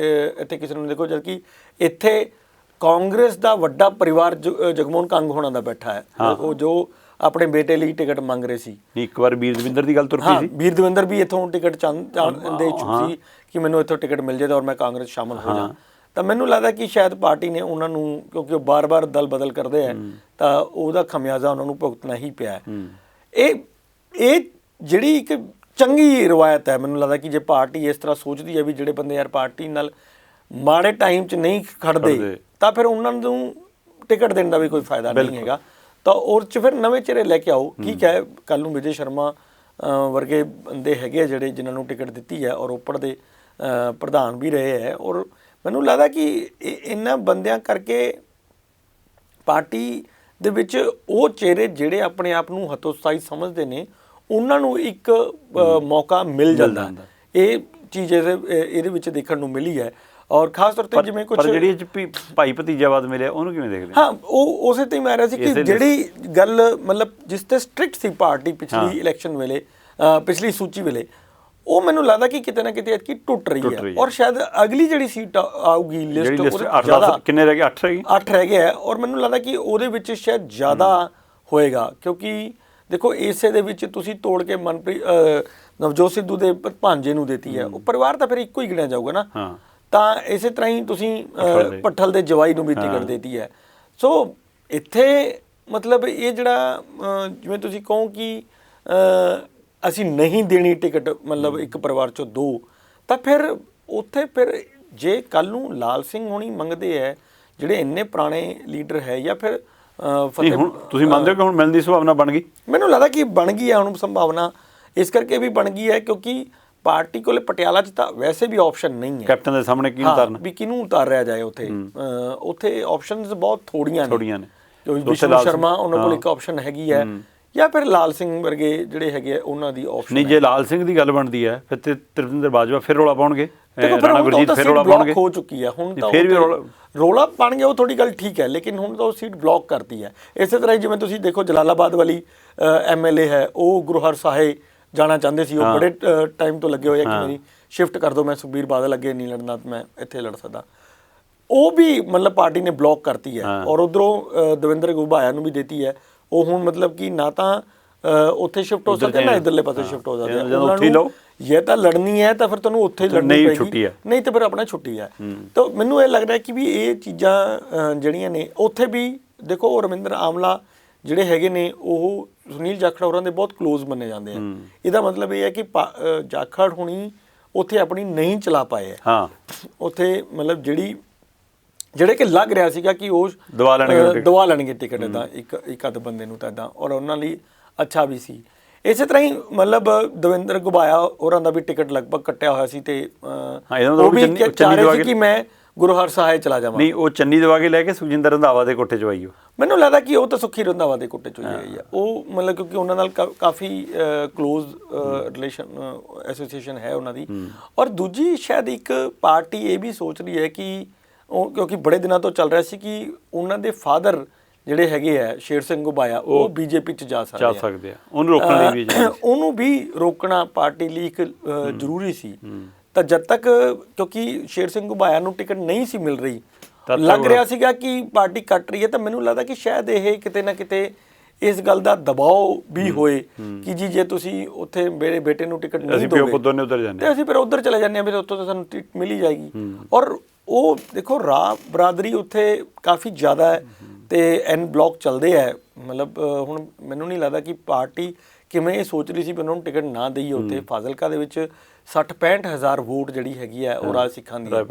ਇੱਥੇ ਕਿਸੇ ਨੂੰ ਦੇਖੋ ਜਦਕਿ ਇੱਥੇ ਕਾਂਗਰਸ ਦਾ ਵੱਡਾ ਪਰਿਵਾਰ ਜਗਮੋਹਨ ਕੰਗ ਹੋਣਾ ਦਾ ਬੈਠਾ ਹੈ, ਉਹ ਜੋ ਆਪਣੇ ਬੇਟੇ ਲਈ ਟਿਕਟ ਮੰਗ ਰਹੇ ਸੀ। ਇੱਕ ਵਾਰ ਵੀਰ ਦਵਿੰਦਰ ਦੀ ਗੱਲ ਤੁਰ ਪਈ ਸੀ, ਵੀਰ ਦਵਿੰਦਰ ਵੀ ਇੱਥੋਂ ਟਿਕਟ ਦੇ ਇਛੁਕ ਸੀ ਕਿ ਮੈਨੂੰ ਇੱਥੋਂ ਟਿਕਟ ਮਿਲ ਜਾਏ ਔਰ ਮੈਂ ਕਾਂਗਰਸ ਸ਼ਾਮਲ ਹੋ ਜਾ। ਤਾਂ ਮੈਨੂੰ ਲੱਗਦਾ ਕਿ ਸ਼ਾਇਦ ਪਾਰਟੀ ਨੇ ਉਹਨਾਂ ਨੂੰ ਕਿਉਂਕਿ ਉਹ ਬਾਰ-ਬਾਰ ਦਲ ਬਦਲ ਕਰਦੇ ਹੈ ਤਾਂ ਉਹਦਾ ਖਮਿਆਜ਼ਾ ਉਹਨਾਂ ਨੂੰ ਭੁਗਤਣਾ ਹੀ ਪਿਆ ਹੈ। ਇਹ ਜਿਹੜੀ ਇੱਕ ਚੰਗੀ ਰਵਾਇਤ ਹੈ ਮੈਨੂੰ ਲੱਗਦਾ ਕਿ ਜੇ ਪਾਰਟੀ ਇਸ ਤਰ੍ਹਾਂ ਸੋਚਦੀ ਹੈ ਵੀ ਜਿਹੜੇ ਬੰਦੇ ਯਾਰ ਪਾਰਟੀ ਨਾਲ ਮਾੜੇ ਟਾਈਮ 'ਚ ਨਹੀਂ ਖੜਦੇ ਤਾਂ ਫਿਰ ਉਹਨਾਂ ਨੂੰ ਟਿਕਟ ਦੇਣ ਦਾ ਵੀ ਕੋਈ ਫਾਇਦਾ ਨਹੀਂ ਹੈਗਾ। ਤਾਂ ਉਹ 'ਚ ਫਿਰ ਨਵੇਂ ਚਿਹਰੇ ਲੈ ਕੇ ਆਓ। ਠੀਕ ਹੈ, ਕੱਲ ਨੂੰ ਵਿਜੇ ਸ਼ਰਮਾ ਵਰਗੇ ਬੰਦੇ ਹੈਗੇ ਜਿਹੜੇ ਜਿਨ੍ਹਾਂ ਨੂੰ ਟਿਕਟ ਦਿੱਤੀ ਹੈ ਔਰ ਰੋਪੜ ਦੇ ਪ੍ਰਧਾਨ ਵੀ ਰਹੇ ਹੈ। ਔਰ ਮੈਨੂੰ ਲੱਗਦਾ ਕਿ ਇਹਨਾਂ ਬੰਦਿਆਂ ਕਰਕੇ ਪਾਰਟੀ ਦੇ ਵਿੱਚ ਉਹ ਚਿਹਰੇ ਜਿਹੜੇ ਆਪਣੇ ਆਪ ਨੂੰ ਹਤੋਤਸਾਹੀ ਸਮਝਦੇ ਨੇ ਉਹਨਾਂ ਨੂੰ ਇੱਕ ਮੌਕਾ ਮਿਲ ਜਾਂਦਾ। ਇਹ ਚੀਜ਼ ਇਹਦੇ ਵਿੱਚ ਦੇਖਣ ਨੂੰ ਮਿਲੀ ਹੈ। ਔਰ ਖਾਸ ਤੌਰ ਤੇ ਜਿਵੇਂ ਕੁਝ ਜਿਹੜੀ ਭਾਈ ਭਤੀਜਾਵਾਦ ਮਿਲਿਆ ਉਹਨੂੰ ਕਿਵੇਂ ਦੇਖਦੇ? ਹਾਂ, ਉਹ ਉਸੇ ਤੇ ਹੀ ਮੈਂ ਰਿਹਾ ਸੀ ਕਿ ਜਿਹੜੀ ਗੱਲ ਮਤਲਬ ਜਿਸ ਤੇ ਸਟ੍ਰਿਕਟ ਸੀ ਪਾਰਟੀ ਪਿਛਲੀ ਇਲੈਕਸ਼ਨ ਵੇਲੇ, ਪਿਛਲੀ ਸੂਚੀ ਵੇਲੇ, ਉਹ ਮੈਨੂੰ ਲੱਗਦਾ ਕਿ ਕਿਤੇ ਨਾ ਕਿਤੇ ਐਤਕੀ ਟੁੱਟ ਰਹੀ ਹੈ। ਔਰ ਸ਼ਾਇਦ ਅਗਲੀ ਜਿਹੜੀ ਸੀਟ ਆਊਗੀ ਲਿਸਟ ਜ਼ਿਆਦਾ, ਕਿੰਨੇ ਰਹਿ ਗਏ? 8 ਰਹਿ ਗਏ। 8 ਰਹਿ ਗਏ ਹੈ। ਔਰ ਮੈਨੂੰ ਲੱਗਦਾ ਕਿ ਉਹਦੇ ਵਿੱਚ ਸ਼ਾਇਦ ਜ਼ਿਆਦਾ ਹੋਏਗਾ, ਕਿਉਂਕਿ ਦੇਖੋ ਇਸੇ ਦੇ ਵਿੱਚ ਤੁਸੀਂ ਤੋੜ ਕੇ ਨਵਜੋਤ ਸਿੱਧੂ ਦੇ ਭਾਂਜੇ ਨੂੰ ਦਿੱਤੀ ਹੈ, ਉਹ ਪਰਿਵਾਰ ਤਾਂ ਫਿਰ ਇੱਕੋ ਹੀ ਗਿਣਿਆ ਜਾਊਗਾ ਨਾ। ਤਾਂ ਇਸੇ ਤਰ੍ਹਾਂ ਹੀ ਤੁਸੀਂ ਭੱਠਲ ਦੇ ਜਵਾਈ ਨੂੰ ਵੀ ਟਿਕਟ ਦੇਤੀ ਹੈ। ਸੋ ਇੱਥੇ ਮਤਲਬ ਇਹ ਜਿਹੜਾ ਜਿਵੇਂ ਤੁਸੀਂ ਕਹੋ ਕਿ ਅਸੀਂ ਨਹੀਂ ਦੇਣੀ ਟਿਕਟ ਮਤਲਬ ਇੱਕ ਪਰਿਵਾਰ 'ਚੋਂ 2, ਤਾਂ ਫਿਰ ਉੱਥੇ ਫਿਰ ਜੇ ਕੱਲ੍ਹ ਨੂੰ ਲਾਲ ਸਿੰਘ ਹੋਣੀ ਮੰਗਦੇ ਹੈ ਜਿਹੜੇ ਇੰਨੇ ਪੁਰਾਣੇ ਲੀਡਰ ਹੈ, ਜਾਂ ਫਿਰ ਹੁਣ ਤੁਸੀਂ ਮੰਨਦੇ ਹੋ ਕਿ ਹੁਣ ਮਿਲਣ ਦੀ ਸੰਭਾਵਨਾ ਬਣ ਗਈ? ਮੈਨੂੰ ਲੱਗਦਾ ਕਿ ਬਣ ਗਈ ਹੈ ਹੁਣ ਸੰਭਾਵਨਾ। ਇਸ ਕਰਕੇ ਵੀ ਬਣ ਗਈ ਹੈ ਕਿਉਂਕਿ ਪਾਰਟੀ ਕੋਲ ਪਟਿਆਲਾ 'ਚ ਤਾਂ ਵੈਸੇ ਵੀ ਆਪਸ਼ਨ ਨਹੀਂ ਹੈ। ਕੈਪਟਨ ਦੇ ਸਾਹਮਣੇ ਕਿਹਨੂੰ ਉਤਾਰਨਾ, ਵੀ ਕਿਹਨੂੰ ਉਤਾਰਿਆ ਜਾਏ। ਉੱਥੇ ਆਪਸ਼ਨਸ ਬਹੁਤ ਥੋੜੀਆਂ ਨੇ। ਵਿਸ਼ਨੂੰ ਸ਼ਰਮਾ ਉਹਨਾਂ ਕੋਲ ਇੱਕ ਆਪਸ਼ਨ ਹੈਗੀ ਹੈ, ਜਾਂ ਫਿਰ ਲਾਲ ਸਿੰਘ ਵਰਗੇ ਜਿਹੜੇ ਹੈਗੇ ਉਹਨਾਂ ਦੀ ਆਪਸ਼ਨ ਨਹੀਂ। ਜੇ ਲਾਲ ਸਿੰਘ ਦੀ ਗੱਲ ਬਣਦੀ ਹੈ ਫਿਰ ਤੇ ਤ੍ਰਿਪਤਿੰਦਰ ਬਾਜਵਾ ਫਿਰ ਰੌਲਾ ਪਾਉਣਗੇ, ਰਾਣਾ ਗੁਰਜੀਤ ਫਿਰ ਰੌਲਾ ਪਾਉਣਗੇ। ਹੋ ਚੁੱਕੀ ਹੈ ਹੁਣ ਤਾਂ, ਫਿਰ ਵੀ ਰੌਲਾ ਪਾਣਗੇ, ਉਹ ਥੋੜੀ ਗੱਲ ਠੀਕ ਹੈ, ਲੇਕਿਨ ਹੁਣ ਤਾਂ ਉਹ ਸੀਟ ਬਲੌਕ ਕਰਤੀ ਹੈ। ਇਸੇ ਤਰ੍ਹਾਂ ਜਿਵੇਂ ਤੁਸੀਂ ਦੇਖੋ ਜਲਾਲਾਬਾਦ ਵਾਲੀ MLA ਹੈ, ਉਹ ਗੁਰੂ ਹਰਸਾਏ ਜਾਣਾ ਚਾਹੁੰਦੇ ਸੀ। ਉਹ ਬੜੇ ਟਾਈਮ ਤੋਂ ਲੱਗੇ ਹੋਏ ਆ ਕਿ ਮੇਰੀ ਸ਼ਿਫਟ ਕਰ ਦਿਓ, ਮੈਂ ਸੁਖਬੀਰ ਬਾਦਲ ਅੱਗੇ ਨਹੀਂ ਲੜਨਾ, ਮੈਂ ਇੱਥੇ ਲੜ ਸਕਦਾ। ਉਹ ਵੀ ਮਤਲਬ ਪਾਰਟੀ ਨੇ ਬਲੌਕ ਕਰਤੀ ਹੈ। ਔਰ ਉਧਰੋਂ ਦਵਿੰਦਰ ਗੁਬਾਇਆ ਨੂੰ ਵੀ ਦਿੱਤੀ ਹੈ। ਉਹ ਹੁਣ ਮਤਲਬ ਕਿ ਨਾ ਤਾਂ ਉੱਥੇ ਸ਼ਿਫਟ ਹੋ ਸਕਦੇ ਨਾ ਇੱਧਰਲੇ ਪਾਸੇ ਸ਼ਿਫਟ ਹੋ ਸਕਦੇ। ਜੇ ਤਾਂ ਲੜਨੀ ਹੈ ਤਾਂ ਫਿਰ ਤੁਹਾਨੂੰ ਉੱਥੇ ਲੜਨੀ ਪਏਗੀ, ਨਹੀਂ ਤਾਂ ਫਿਰ ਆਪਣਾ ਛੁੱਟੀ ਹੈ। ਤਾਂ ਮੈਨੂੰ ਇਹ ਲੱਗ ਰਿਹਾ ਕਿ ਵੀ ਇਹ ਚੀਜ਼ਾਂ ਜਿਹੜੀਆਂ ਨੇ ਉੱਥੇ ਵੀ ਦੇਖੋ, ਰਮਿੰਦਰ ਆਮਲਾ ਜਿਹੜੇ ਹੈਗੇ ਨੇ ਉਹ ਸੁਨੀਲ ਜਾਖੜ ਹੋਰਾਂ ਦੇ ਬਹੁਤ ਕਲੋਜ਼ ਮੰਨੇ ਜਾਂਦੇ ਆ। ਇਹਦਾ ਮਤਲਬ ਇਹ ਹੈ ਕਿ ਜਾਖੜ ਹੁਣੀ ਉੱਥੇ ਆਪਣੀ ਨਹੀਂ ਚਲਾ ਪਾਏ ਆ। ਉੱਥੇ ਮਤਲਬ ਜਿਹੜੇ ਕਿ ਲੱਗ ਰਿਹਾ ਸੀਗਾ ਕਿ ਉਹ ਦਵਾ ਲੈਣਗੇ ਟਿਕਟ ਇੱਦਾਂ ਇੱਕ ਅੱਧ ਬੰਦੇ ਨੂੰ ਤਾਂ ਇੱਦਾਂ, ਔਰ ਉਹਨਾਂ ਲਈ ਅੱਛਾ ਵੀ ਸੀ। ਇਸੇ ਤਰ੍ਹਾਂ ਹੀ ਮਤਲਬ ਦਵਿੰਦਰ ਗੁਬਾਇਆ ਹੋਰਾਂ ਦਾ ਵੀ ਟਿਕਟ ਲਗਭਗ ਕੱਟਿਆ ਹੋਇਆ ਸੀ ਤੇ ਉਹ ਵੀ ਚਾਹ ਰਹੇ ਸੀ ਕਿ ਮੈਂ ਗੁਰੂ ਹਰਸਾਏ ਚਲਾ ਜਾਵਾਂ। ਨਹੀਂ, ਉਹ ਚੰਨੀ ਦਵਾ ਕੇ ਲੈ ਕੇ ਸੁਖਜਿੰਦਰ ਰੰਧਾਵਾ ਦੇ ਕੋਠੇ 'ਚ ਆਈ। ਮੈਨੂੰ ਲੱਗਦਾ ਕਿ ਉਹ ਤਾਂ ਸੁੱਖੀ ਰੰਧਾਵਾ ਦੇ ਕੋਠੇ 'ਚ ਹੋਈ ਹੈ। ਉਹ ਮਤਲਬ ਕਿਉਂਕਿ ਉਹਨਾਂ ਨਾਲ ਕਾਫੀ ਕਲੋਜ਼ ਰਿਲੇਸ਼ਨ ਐਸੋਸੀਏਸ਼ਨ ਹੈ ਉਹਨਾਂ ਦੀ। ਔਰ ਦੂਜੀ ਸ਼ਾਇਦ ਇੱਕ ਪਾਰਟੀ ਇਹ ਵੀ ਸੋਚ ਰਹੀ ਹੈ ਕਿ ਕਿਉਂਕਿ ਬੜੇ ਦਿਨਾਂ ਤੋਂ ਚੱਲ ਰਿਹਾ ਸੀ ਕਿ ਉਹਨਾਂ ਦੇ ਫਾਦਰ ਜਿਹੜੇ ਹੈਗੇ ਆ ਸ਼ੇਰ ਸਿੰਘ ਗੁਬਾਇਆ, ਉਹ BJP 'ਚ ਜਾ ਸਕਦੇ ਆ। ਉਹਨੂੰ ਵੀ ਰੋਕਣਾ ਪਾਰਟੀ ਲਈ ਇੱਕ ਜ਼ਰੂਰੀ ਸੀ। ਤਾਂ ਜਦ ਤੱਕ ਕਿਉਂਕਿ ਸ਼ੇਰ ਸਿੰਘ ਗੁਬਾਇਆ ਨੂੰ ਟਿਕਟ ਨਹੀਂ ਸੀ ਮਿਲ ਰਹੀ, ਲੱਗ ਰਿਹਾ ਸੀਗਾ ਕਿ ਪਾਰਟੀ ਕੱਟ ਰਹੀ ਹੈ, ਤਾਂ ਮੈਨੂੰ ਲੱਗਦਾ ਕਿ ਸ਼ਾਇਦ ਇਹ ਕਿਤੇ ਨਾ ਕਿਤੇ ਇਸ ਗੱਲ ਦਾ ਦਬਾਅ ਵੀ ਹੋਏ ਕਿ ਜੀ ਜੇ ਤੁਸੀਂ ਉੱਥੇ ਮੇਰੇ ਬੇਟੇ ਨੂੰ ਟਿਕਟ ਨਹੀਂ ਦੋਗੇ ਤੇ ਅਸੀਂ ਫਿਰ ਉੱਧਰ ਚਲੇ ਜਾਂਦੇ ਹਾਂ, ਫਿਰ ਉੱਥੋਂ ਤਾਂ ਸਾਨੂੰ ਟਿਕਟ ਮਿਲ ਹੀ ਜਾਏਗੀ। ਔਰ ਉਹ ਦੇਖੋ ਰਾਹ ਬਰਾਦਰੀ ਉੱਥੇ ਕਾਫੀ ਜ਼ਿਆਦਾ ਹੈ ਤੇ ਐਨ ਬਲੌਕ ਚੱਲਦੇ ਹੈ। ਮਤਲਬ ਹੁਣ ਮੈਨੂੰ ਨਹੀਂ ਲੱਗਦਾ ਕਿ ਪਾਰਟੀ ਕਿਵੇਂ ਇਹ ਸੋਚ ਰਹੀ ਸੀ ਵੀ ਉਹਨਾਂ ਨੂੰ ਟਿਕਟ ਨਾ ਦੇਈਏ। ਉੱਥੇ ਫਾਜ਼ਿਲਕਾ ਦੇ ਵਿੱਚ 60-65 ਹਜ਼ਾਰ ਵੋਟ ਜਿਹੜੀ ਹੈਗੀ ਹੈ ਉਹ ਰਾਜ ਸਿੱਖਾਂ ਦੀ ਹੈ,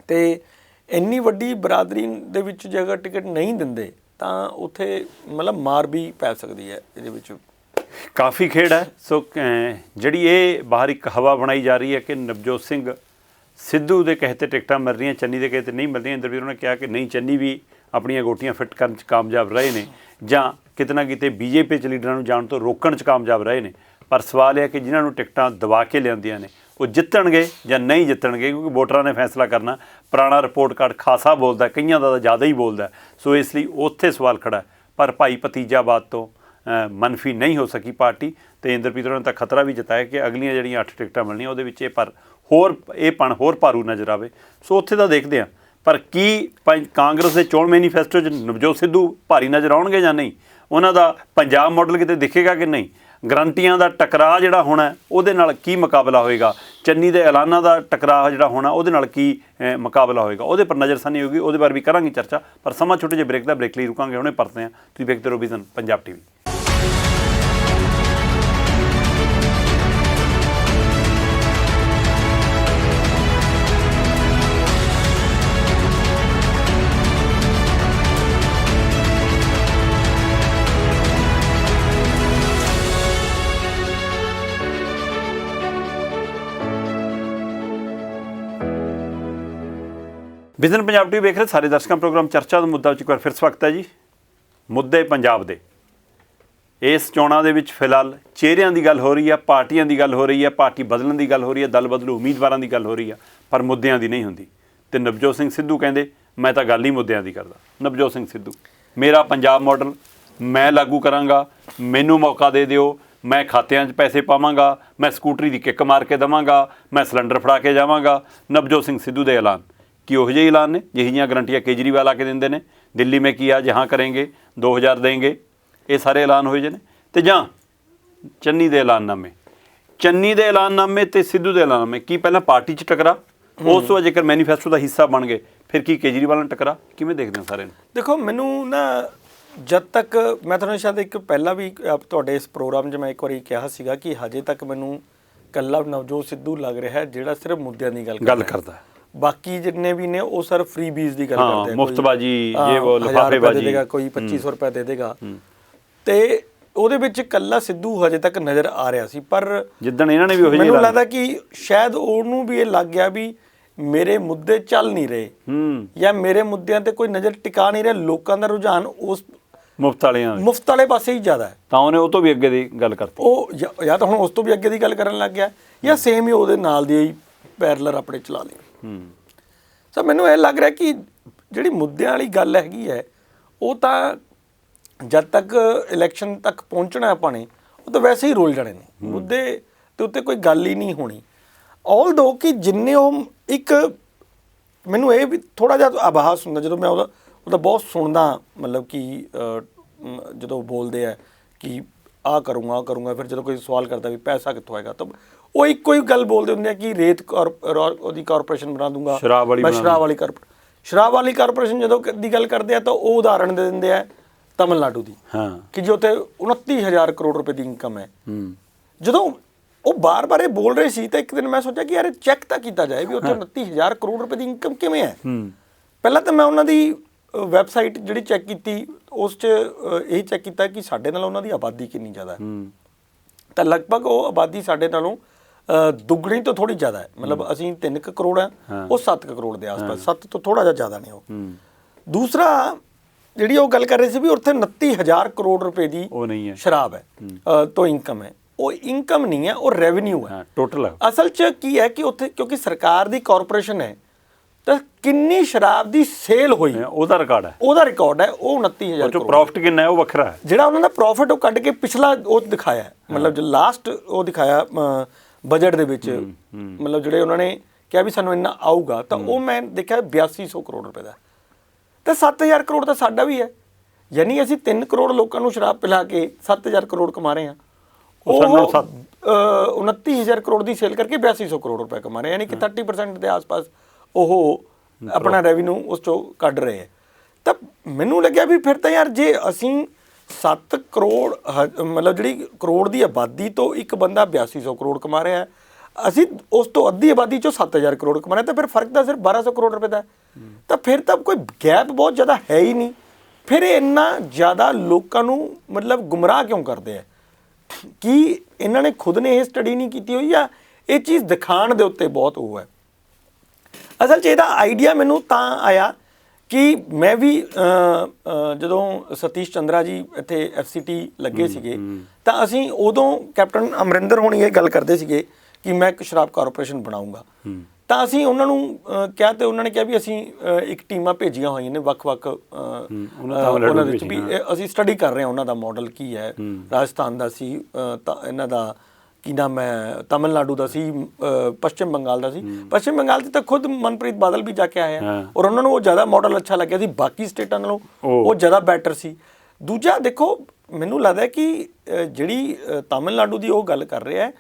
ਤੇ ਇੰਨੀ ਵੱਡੀ ਬਰਾਦਰੀ ਦੇ ਵਿੱਚ ਜੇ ਅਗਰ ਟਿਕਟ ਨਹੀਂ ਦਿੰਦੇ ਤਾਂ ਉੱਥੇ ਮਤਲਬ ਮਾਰ ਵੀ ਪੈ ਸਕਦੀ ਹੈ। ਇਹਦੇ ਵਿੱਚ ਕਾਫੀ ਖੇਡ ਹੈ। ਸੋ ਜਿਹੜੀ ਇਹ ਬਾਹਰ ਇੱਕ ਹਵਾ ਬਣਾਈ ਜਾ ਰਹੀ ਹੈ ਕਿ ਨਵਜੋਤ ਸਿੰਘ ਸਿੱਧੂ ਦੇ ਕਹੇ 'ਤੇ ਟਿਕਟਾਂ ਮਿਲ ਰਹੀਆਂ, ਚੰਨੀ ਦੇ ਕਹੇ 'ਤੇ ਨਹੀਂ ਮਿਲ ਰਹੀਆਂ। ਇੰਦਰਵੀਰ ਨੇ ਕਿਹਾ ਕਿ ਨਹੀਂ, ਚੰਨੀ ਵੀ ਆਪਣੀਆਂ ਗੋਟੀਆਂ ਫਿੱਟ ਕਰਨ 'ਚ ਕਾਮਯਾਬ ਰਹੇ ਨੇ, ਜਾਂ ਕਿਤੇ ਨਾ ਕਿਤੇ BJP 'ਚ ਲੀਡਰਾਂ ਨੂੰ ਜਾਣ ਤੋਂ ਰੋਕਣ 'ਚ ਕਾਮਯਾਬ ਰਹੇ ਨੇ। ਪਰ ਸਵਾਲ ਇਹ ਹੈ ਕਿ ਜਿਨ੍ਹਾਂ ਨੂੰ ਟਿਕਟਾਂ ਦਬਾ ਕੇ ਲਿਆਉਂਦੀਆਂ ਨੇ ਉਹ ਜਿੱਤਣਗੇ ਜਾਂ ਨਹੀਂ ਜਿੱਤਣਗੇ, ਕਿਉਂਕਿ ਵੋਟਰਾਂ ਨੇ ਫੈਸਲਾ ਕਰਨਾ। ਪੁਰਾਣਾ ਰਿਪੋਰਟ ਕਾਰਡ ਖਾਸਾ ਬੋਲਦਾ, ਕਈਆਂ ਦਾ ਤਾਂ ਜ਼ਿਆਦਾ ਹੀ ਬੋਲਦਾ। ਸੋ ਇਸ ਲਈ ਉੱਥੇ ਸਵਾਲ ਖੜ੍ਹਾ। ਪਰ ਭਾਈ ਭਤੀਜਾਬਾਦ ਤੋਂ ਮਨਫੀ ਨਹੀਂ ਹੋ ਸਕੀ ਪਾਰਟੀ, ਤੇ ਇੰਦਰਪ੍ਰੀਤ ਨੇ ਤਾਂ ਖਤਰਾ ਵੀ ਜਤਾਇਆ ਕਿ ਅਗਲੀਆਂ ਜਿਹੜੀਆਂ 8 ਟਿਕਟਾਂ ਮਿਲਣੀਆਂ ਉਹਦੇ ਵਿੱਚ ਇਹ ਪਣ ਹੋਰ ਭਾਰੂ ਨਜ਼ਰ ਆਵੇ। ਸੋ ਉੱਥੇ ਤਾਂ ਦੇਖਦੇ ਹਾਂ। ਪਰ ਕੀ ਕਾਂਗਰਸ ਦੇ ਚੋਣ ਮੈਨੀਫੈਸਟੋ 'ਚ ਨਵਜੋਤ ਸਿੱਧੂ ਭਾਰੀ ਨਜ਼ਰ ਆਉਣਗੇ ਜਾਂ ਨਹੀਂ? ਉਹਨਾਂ ਦਾ ਪੰਜਾਬ ਮਾਡਲ ਕਿਤੇ ਦਿਖੇਗਾ ਕਿ ਨਹੀਂ? ਗਰੰਟੀਆਂ ਦਾ ਟਕਰਾਅ ਜਿਹੜਾ ਹੋਣਾ ਉਹਦੇ ਨਾਲ ਕੀ ਮੁਕਾਬਲਾ ਹੋਏਗਾ? ਚੰਨੀ ਦੇ ਐਲਾਨਾਂ ਦਾ ਟਕਰਾਅ ਜਿਹੜਾ ਹੋਣਾ ਉਹਦੇ ਨਾਲ ਕੀ ਮੁਕਾਬਲਾ ਹੋਏਗਾ? ਉਹਦੇ ਪਰ ਨਜ਼ਰਸਾਨੀ ਹੋਏਗੀ, ਉਹਦੇ ਬਾਰੇ ਵੀ ਕਰਾਂਗੇ ਚਰਚਾ। ਪਰ ਸਮਾਂ ਛੋਟੇ ਜਿਹੇ ਬ੍ਰੇਕ ਦਾ, ਬ੍ਰੇਕ ਲਈ ਰੁਕਾਂਗੇ, ਹੁਣੇ ਪਰਤਦੇ ਹਾਂ। ਤੁਸੀਂ ਵੇਖਦੇ ਰਹੋ vision Punjab TV। Vision Punjab TV ਵੇਖ ਰਹੇ ਸਾਰੇ ਦਰਸ਼ਕਾਂ ਪ੍ਰੋਗਰਾਮ ਚਰਚਾ ਦਾ ਮੁੱਦਾ 'ਚ ਇੱਕ ਵਾਰ ਫਿਰ ਸਵਾਗਤ ਹੈ ਜੀ। ਮੁੱਦੇ ਪੰਜਾਬ ਦੇ ਇਸ ਚੋਣਾਂ ਦੇ ਵਿੱਚ ਫਿਲਹਾਲ ਚਿਹਰਿਆਂ ਦੀ ਗੱਲ ਹੋ ਰਹੀ ਹੈ, ਪਾਰਟੀਆਂ ਦੀ ਗੱਲ ਹੋ ਰਹੀ ਹੈ, ਪਾਰਟੀ ਬਦਲਣ ਦੀ ਗੱਲ ਹੋ ਰਹੀ ਹੈ, ਦਲ ਬਦਲੂ ਉਮੀਦਵਾਰਾਂ ਦੀ ਗੱਲ ਹੋ ਰਹੀ ਹੈ, ਪਰ ਮੁੱਦਿਆਂ ਦੀ ਨਹੀਂ ਹੁੰਦੀ। ਤੇ ਨਵਜੋਤ ਸਿੰਘ ਸਿੱਧੂ ਕਹਿੰਦੇ ਮੈਂ ਤਾਂ ਗੱਲ ਹੀ ਮੁੱਦਿਆਂ ਦੀ ਕਰਦਾ। ਨਵਜੋਤ ਸਿੰਘ ਸਿੱਧੂ, ਮੇਰਾ ਪੰਜਾਬ ਮਾਡਲ ਮੈਂ ਲਾਗੂ ਕਰਾਂਗਾ, ਮੈਨੂੰ ਮੌਕਾ ਦੇ ਦਿਓ, ਮੈਂ ਖਾਤਿਆਂ 'ਚ ਪੈਸੇ ਪਾਵਾਂਗਾ, ਮੈਂ ਸਕੂਟਰੀ ਦੀ ਕਿੱਕ ਮਾਰ ਕੇ ਦੇਵਾਂਗਾ, ਮੈਂ ਸਿਲੰਡਰ ਫੜਾ ਕੇ ਜਾਵਾਂਗਾ। ਨਵਜੋਤ ਸਿੰਘ ਸਿੱਧੂ ਦੇ ਐਲਾਨ ਕਿ ਉਹੋ ਜਿਹੇ ਐਲਾਨ ਨੇ ਜਿਹੀਆਂ ਗਰੰਟੀਆਂ ਕੇਜਰੀਵਾਲ ਆ ਕੇ ਦਿੰਦੇ ਨੇ, ਦਿੱਲੀ में किया जहाँ करेंगे 2000 देंगे, ये सारे ऐलान होए जे ने। तो ਜਾਂ ਚੰਨੀ ਦੇ ਐਲਾਨਨਾਮੇ, ਚੰਨੀ ਦੇ ਐਲਾਨਨਾਮੇ ਤੇ ਸਿੱਧੂ ਦੇ ਐਲਾਨਨਾਮੇ ਕੀ ਪਹਿਲਾਂ ਪਾਰਟੀ 'ਚ ਟਕਰਾ, ਉਸ ਤੋਂ ਜੇਕਰ ਮੈਨੀਫੈਸਟੋ ਦਾ ਹਿੱਸਾ ਬਣ ਗਏ ਫਿਰ ਕੀ ਕੇਜਰੀਵਾਲ ਨਾਲ ਟਕਰਾ, ਕਿਵੇਂ ਦੇਖਦੇ ਹੋ ਸਾਰੇ ਨੂੰ? ਦੇਖੋ ਮੈਨੂੰ ਨਾ ਜਦ ਤੱਕ ਮੈਂ ਤੁਹਾਨੂੰ ਸ਼ਾਇਦ ਇੱਕ ਪਹਿਲਾਂ ਵੀ ਤੁਹਾਡੇ ਇਸ ਪ੍ਰੋਗਰਾਮ 'ਚ ਮੈਂ ਇੱਕ ਵਾਰੀ ਕਿਹਾ ਸੀਗਾ ਕਿ ਹਜੇ ਤੱਕ ਮੈਨੂੰ ਇਕੱਲਾ ਨਵਜੋਤ ਸਿੱਧੂ ਲੱਗ ਰਿਹਾ ਹੈ ਜਿਹੜਾ ਸਿਰਫ ਮੁੱਦਿਆਂ ਦੀ ਗੱਲ ਕਰਦਾ ਹੈ। ਬਾਕੀ ਜਿੰਨੇ ਵੀ ਨੇ ਉਹ ਸਰ ਫ੍ਰੀ ਬੀਜ਼ ਦੀ ਗੱਲ ਕਰਦੇ ਆ, ਮੁਫਤਬਾਜੀ, ਇਹ ਉਹ ਲਿਫਾਫੇਬਾਜੀ ਦੇਗਾ, ਕੋਈ 2500 ਰੁਪਏ ਦੇ ਦੇਗਾ। ਤੇ ਉਹਦੇ ਵਿੱਚ ਕੱਲਾ ਸਿੱਧੂ ਹਜੇ ਤੱਕ ਨਜ਼ਰ ਆ ਰਿਹਾ ਸੀ, ਪਰ ਜਿੱਦਣ ਇਹਨਾਂ ਨੇ ਵੀ ਉਹੀ ਮੈਨੂੰ ਲੱਗਦਾ ਕਿ ਸ਼ਾਇਦ ਉਹਨੂੰ ਵੀ ਇਹ ਲੱਗ ਗਿਆ ਵੀ ਮੇਰੇ ਮੁੱਦੇ ਚੱਲ ਨਹੀਂ ਰਹੇ ਜਾਂ ਮੇਰੇ ਮੁੱਦਿਆਂ ਤੇ ਕੋਈ ਨਜ਼ਰ ਟਿਕਾ ਨਹੀਂ ਰਿਹਾ, ਲੋਕਾਂ ਦਾ ਰੁਝਾਨ ਉਸ ਮੁਫਤ ਵਾਲੇ ਪਾਸੇ ਹੀ ਜ਼ਿਆਦਾ ਹੈ। ਤਾਂ ਉਹਨੇ ਉਹ ਤੋਂ ਵੀ ਅੱਗੇ ਦੀ ਗੱਲ ਕਰਤੀ, ਉਹ ਜਾਂ ਤਾਂ ਹੁਣ ਉਸ ਤੋਂ ਵੀ ਅੱਗੇ ਦੀ ਗੱਲ ਕਰਨ ਲੱਗ ਗਿਆ ਜਾਂ ਸੇਮ ਹੀ ਉਹਦੇ ਨਾਲ ਦੀ ਹੀ ਪੈਰਲਰ ਆਪਣੇ ਚਲਾ ਲਈ। ਸੋ ਮੈਨੂੰ ਇਹ ਲੱਗ ਰਿਹਾ ਕਿ ਜਿਹੜੀ ਮੁੱਦਿਆਂ ਵਾਲੀ ਗੱਲ ਹੈਗੀ ਹੈ ਉਹ ਤਾਂ ਜਦ ਤੱਕ ਇਲੈਕਸ਼ਨ ਤੱਕ ਪਹੁੰਚਣਾ ਆਪਾਂ ਨੇ ਉਹ ਤਾਂ ਵੈਸੇ ਹੀ ਰੋਲ ਜਾਣੇ ਨੇ, ਮੁੱਦੇ ਦੇ ਉੱਤੇ ਕੋਈ ਗੱਲ ਹੀ ਨਹੀਂ ਹੋਣੀ। ਆਲਦੋ ਕਿ ਜਿੰਨੇ ਉਹ ਇੱਕ ਮੈਨੂੰ ਇਹ ਵੀ ਥੋੜ੍ਹਾ ਜਿਹਾ ਆਭਾਸ ਹੁੰਦਾ ਜਦੋਂ ਮੈਂ ਉਹਦਾ ਬਹੁਤ ਸੁਣਦਾ, ਮਤਲਬ ਕਿ ਜਦੋਂ ਬੋਲਦੇ ਆ ਕਿ ਆਹ ਕਰੂੰਗਾ, ਫਿਰ ਜਦੋਂ ਕੋਈ ਸਵਾਲ ਕਰਦਾ ਵੀ ਪੈਸਾ ਕਿੱਥੋਂ ਆਏਗਾ ਤਾਂ ਉਹ ਇੱਕੋ ਹੀ ਗੱਲ ਬੋਲਦੇ ਹੁੰਦੇ ਆ ਕਿ ਉਹਦੀ ਕਾਰਪੋਰੇਸ਼ਨ ਬਣਾ ਦੂੰਗਾ, ਸ਼ਰਾਬ ਵਾਲੀ ਕਾਰਪੋਰੇਸ਼ਨ ਜਦੋਂ ਦੀ ਗੱਲ ਕਰਦੇ ਆ ਤਾਂ ਉਹ ਉਦਾਹਰਣ ਦੇ ਦਿੰਦੇ ਆ ਤਮਿਲਨਾਡੂ ਦੀ, ਕਿ ਜੋ ਉੱਥੇ 29,000 ਕਰੋੜ ਰੁਪਏ ਦੀ ਇਨਕਮ ਹੈ। ਜਦੋਂ ਉਹ ਬਾਰ-ਬਾਰ ਇਹ ਬੋਲ ਰਹੇ ਸੀ ਤਾਂ ਇੱਕ ਦਿਨ ਮੈਂ ਸੋਚਿਆ ਕਿ ਯਾਰ ਚੈੱਕ ਤਾਂ ਕੀਤਾ ਜਾਏ ਵੀ ਉੱਥੇ 29,000 ਕਰੋੜ ਰੁਪਏ ਦੀ ਇਨਕਮ ਕਿਵੇਂ ਹੈ। ਪਹਿਲਾਂ ਤਾਂ ਮੈਂ ਉਹਨਾਂ ਦੀ ਵੈਬਸਾਈਟ ਜਿਹੜੀ ਚੈੱਕ ਕੀਤੀ ਉਸ 'ਚ ਇਹ ਚੈੱਕ ਕੀਤਾ ਕਿ ਸਾਡੇ ਨਾਲ ਉਹਨਾਂ ਦੀ ਆਬਾਦੀ ਕਿੰਨੀ ਜ਼ਿਆਦਾ ਹੈ, ਤਾਂ ਲਗਭਗ ਉਹ ਆਬਾਦੀ ਸਾਡੇ ਨਾਲੋਂ ਦੁੱਗਣੀ ਤੋਂ ਥੋੜ੍ਹੀ ਜ਼ਿਆਦਾ ਹੈ। ਮਤਲਬ ਅਸੀਂ 3 ਕਰੋੜ ਹੈ, ਉਹ 7 ਕਰੋੜ ਦੇ ਆਸ-ਪਾਸ, 7 ਤੋਂ ਥੋੜ੍ਹਾ ਜਿਹਾ ਜ਼ਿਆਦਾ ਨੇ ਉਹ। ਦੂਸਰਾ ਜਿਹੜੀ ਉਹ ਗੱਲ ਕਰ ਰਹੇ ਸੀ ਵੀ ਉੱਥੇ 29,000 ਕਰੋੜ ਰੁਪਏ ਦੀ ਸ਼ਰਾਬ ਹੈ ਤੋਂ ਇਨਕਮ ਹੈ, ਉਹ ਇਨਕਮ ਨਹੀਂ ਹੈ, ਉਹ ਰੈਵਨਿਊ ਹੈ ਟੋਟਲ। ਅਸਲ 'ਚ ਕੀ ਹੈ ਕਿ ਉੱਥੇ ਕਿਉਂਕਿ ਸਰਕਾਰ ਦੀ ਕਾਰਪੋਰੇਸ਼ਨ ਹੈ ਤਾਂ ਕਿੰਨੀ ਸ਼ਰਾਬ ਦੀ ਸੇਲ ਹੋਈ ਉਹਦਾ ਰਿਕਾਰਡ ਹੈ, ਉਹ 29,000 ਕਰੋੜ। ਪ੍ਰੋਫਿਟ ਕਿੰਨਾ ਹੈ ਉਹ ਵੱਖਰਾ ਹੈ, ਜਿਹੜਾ ਉਹਨਾਂ ਦਾ ਪ੍ਰੋਫਿਟ ਉਹ ਕੱਢ ਕੇ ਪਿਛਲਾ ਉਹ ਦਿਖਾਇਆ, ਮਤਲਬ ਜੋ ਲਾਸਟ ਉਹ ਦਿਖਾਇਆ ਬਜਟ ਦੇ ਵਿੱਚ, ਮਤਲਬ ਜਿਹੜੇ ਉਹਨਾਂ ਨੇ ਕਿਹਾ ਵੀ ਸਾਨੂੰ ਇੰਨਾ ਆਊਗਾ ਤਾਂ ਉਹ ਮੈਂ ਦੇਖਿਆ 8200 ਕਰੋੜ ਰੁਪਏ ਦਾ, ਤਾਂ 7000 ਕਰੋੜ ਤਾਂ ਸਾਡਾ ਵੀ ਹੈ। ਯਾਨੀ ਅਸੀਂ 3 ਕਰੋੜ ਲੋਕਾਂ ਨੂੰ ਸ਼ਰਾਬ ਪਿਲਾ ਕੇ 7000 ਕਰੋੜ ਕਮਾ ਰਹੇ ਹਾਂ, ਉਹ 29,000 ਕਰੋੜ ਦੀ ਸੇਲ ਕਰਕੇ 8200 ਕਰੋੜ ਰੁਪਏ ਕਮਾ ਰਹੇ, ਯਾਨੀ ਕਿ 30% ਦੇ ਆਸ-ਪਾਸ ਉਹ ਆਪਣਾ ਰੈਵਨਿਊ ਉਸ 'ਚੋਂ ਕੱਢ ਰਹੇ ਹੈ। ਤਾਂ ਮੈਨੂੰ ਲੱਗਿਆ ਵੀ ਫਿਰ ਤਾਂ ਯਾਰ ਜੇ ਅਸੀਂ 7 ਕਰੋੜ ਮਤਲਬ ਜਿਹੜੀ ਕਰੋੜ ਦੀ ਆਬਾਦੀ ਤੋਂ ਇੱਕ ਬੰਦਾ 8200 ਕਰੋੜ ਕਮਾ ਰਿਹਾ, ਅਸੀਂ ਉਸ ਤੋਂ ਅੱਧੀ ਆਬਾਦੀ 'ਚੋਂ 7000 ਕਰੋੜ ਕਮਾ ਰਹੇ, ਤਾਂ ਫਿਰ ਫਰਕ ਤਾਂ ਸਿਰਫ 1200 ਕਰੋੜ ਰੁਪਏ ਦਾ। ਤਾਂ ਫਿਰ ਤਾਂ ਕੋਈ ਗੈਪ ਬਹੁਤ ਜ਼ਿਆਦਾ ਹੈ ਹੀ ਨਹੀਂ। ਫਿਰ ਇਹ ਇੰਨਾ ਜ਼ਿਆਦਾ ਲੋਕਾਂ ਨੂੰ ਮਤਲਬ ਗੁੰਮਰਾਹ ਕਿਉਂ ਕਰਦੇ ਆ? ਕੀ ਇਹਨਾਂ ਨੇ ਖੁਦ ਨੇ ਇਹ ਸਟੱਡੀ ਨਹੀਂ ਕੀਤੀ ਹੋਈ ਜਾਂ ਇਹ ਚੀਜ਼ ਦਿਖਾਉਣ ਦੇ ਉੱਤੇ ਬਹੁਤ ਉਹ ਹੈ? ਅਸਲ 'ਚ ਇਹਦਾ ਆਈਡੀਆ ਮੈਨੂੰ ਤਾਂ ਆਇਆ ਕਿ ਮੈਂ ਵੀ ਜਦੋਂ ਸਤੀਸ਼ ਚੰਦਰਾ ਜੀ ਇੱਥੇ FCT ਲੱਗੇ ਸੀਗੇ ਤਾਂ ਅਸੀਂ ਉਦੋਂ ਕੈਪਟਨ ਅਮਰਿੰਦਰ ਹੋਣੀ ਇਹ ਗੱਲ ਕਰਦੇ ਸੀਗੇ ਕਿ ਮੈਂ ਇੱਕ ਸ਼ਰਾਬ ਕਾਰਪੋਰੇਸ਼ਨ ਬਣਾਊਂਗਾ, ਤਾਂ ਅਸੀਂ ਉਹਨਾਂ ਨੂੰ ਕਿਹਾ ਤੇ ਉਹਨਾਂ ਨੇ ਕਿਹਾ ਵੀ ਅਸੀਂ ਇੱਕ ਟੀਮਾਂ ਭੇਜੀਆਂ ਹੋਈਆਂ ਨੇ ਵੱਖ-ਵੱਖ ਉਹਨਾਂ ਵਿੱਚ ਵੀ ਅਸੀਂ ਸਟੱਡੀ ਕਰ ਰਹੇ ਹਾਂ ਉਹਨਾਂ ਦਾ ਮਾਡਲ ਕੀ ਹੈ। ਰਾਜਸਥਾਨ ਦਾ ਸੀ, ਤਾਂ ਇਹਨਾਂ ਦਾ ਕੀ ਨਾਮ ਹੈ, ਤਮਿਲਨਾਡੂ ਦਾ ਸੀ, ਪੱਛਮ ਬੰਗਾਲ ਦਾ ਸੀ। ਪੱਛਮ ਬੰਗਾਲ 'ਚ ਤਾਂ ਖੁਦ ਮਨਪ੍ਰੀਤ ਬਾਦਲ ਵੀ ਜਾ ਕੇ ਆਏ ਆ ਔਰ ਉਹਨਾਂ ਨੂੰ ਉਹ ਜ਼ਿਆਦਾ ਮਾਡਲ ਅੱਛਾ ਲੱਗਿਆ ਸੀ, ਬਾਕੀ ਸਟੇਟਾਂ ਨਾਲੋਂ ਉਹ ਜ਼ਿਆਦਾ ਬੈਟਰ ਸੀ। ਦੂਜਾ ਦੇਖੋ ਮੈਨੂੰ ਲੱਗਦਾ ਕਿ ਜਿਹੜੀ ਤਮਿਲਨਾਡੂ ਦੀ ਉਹ ਗੱਲ ਕਰ ਰਿਹਾ,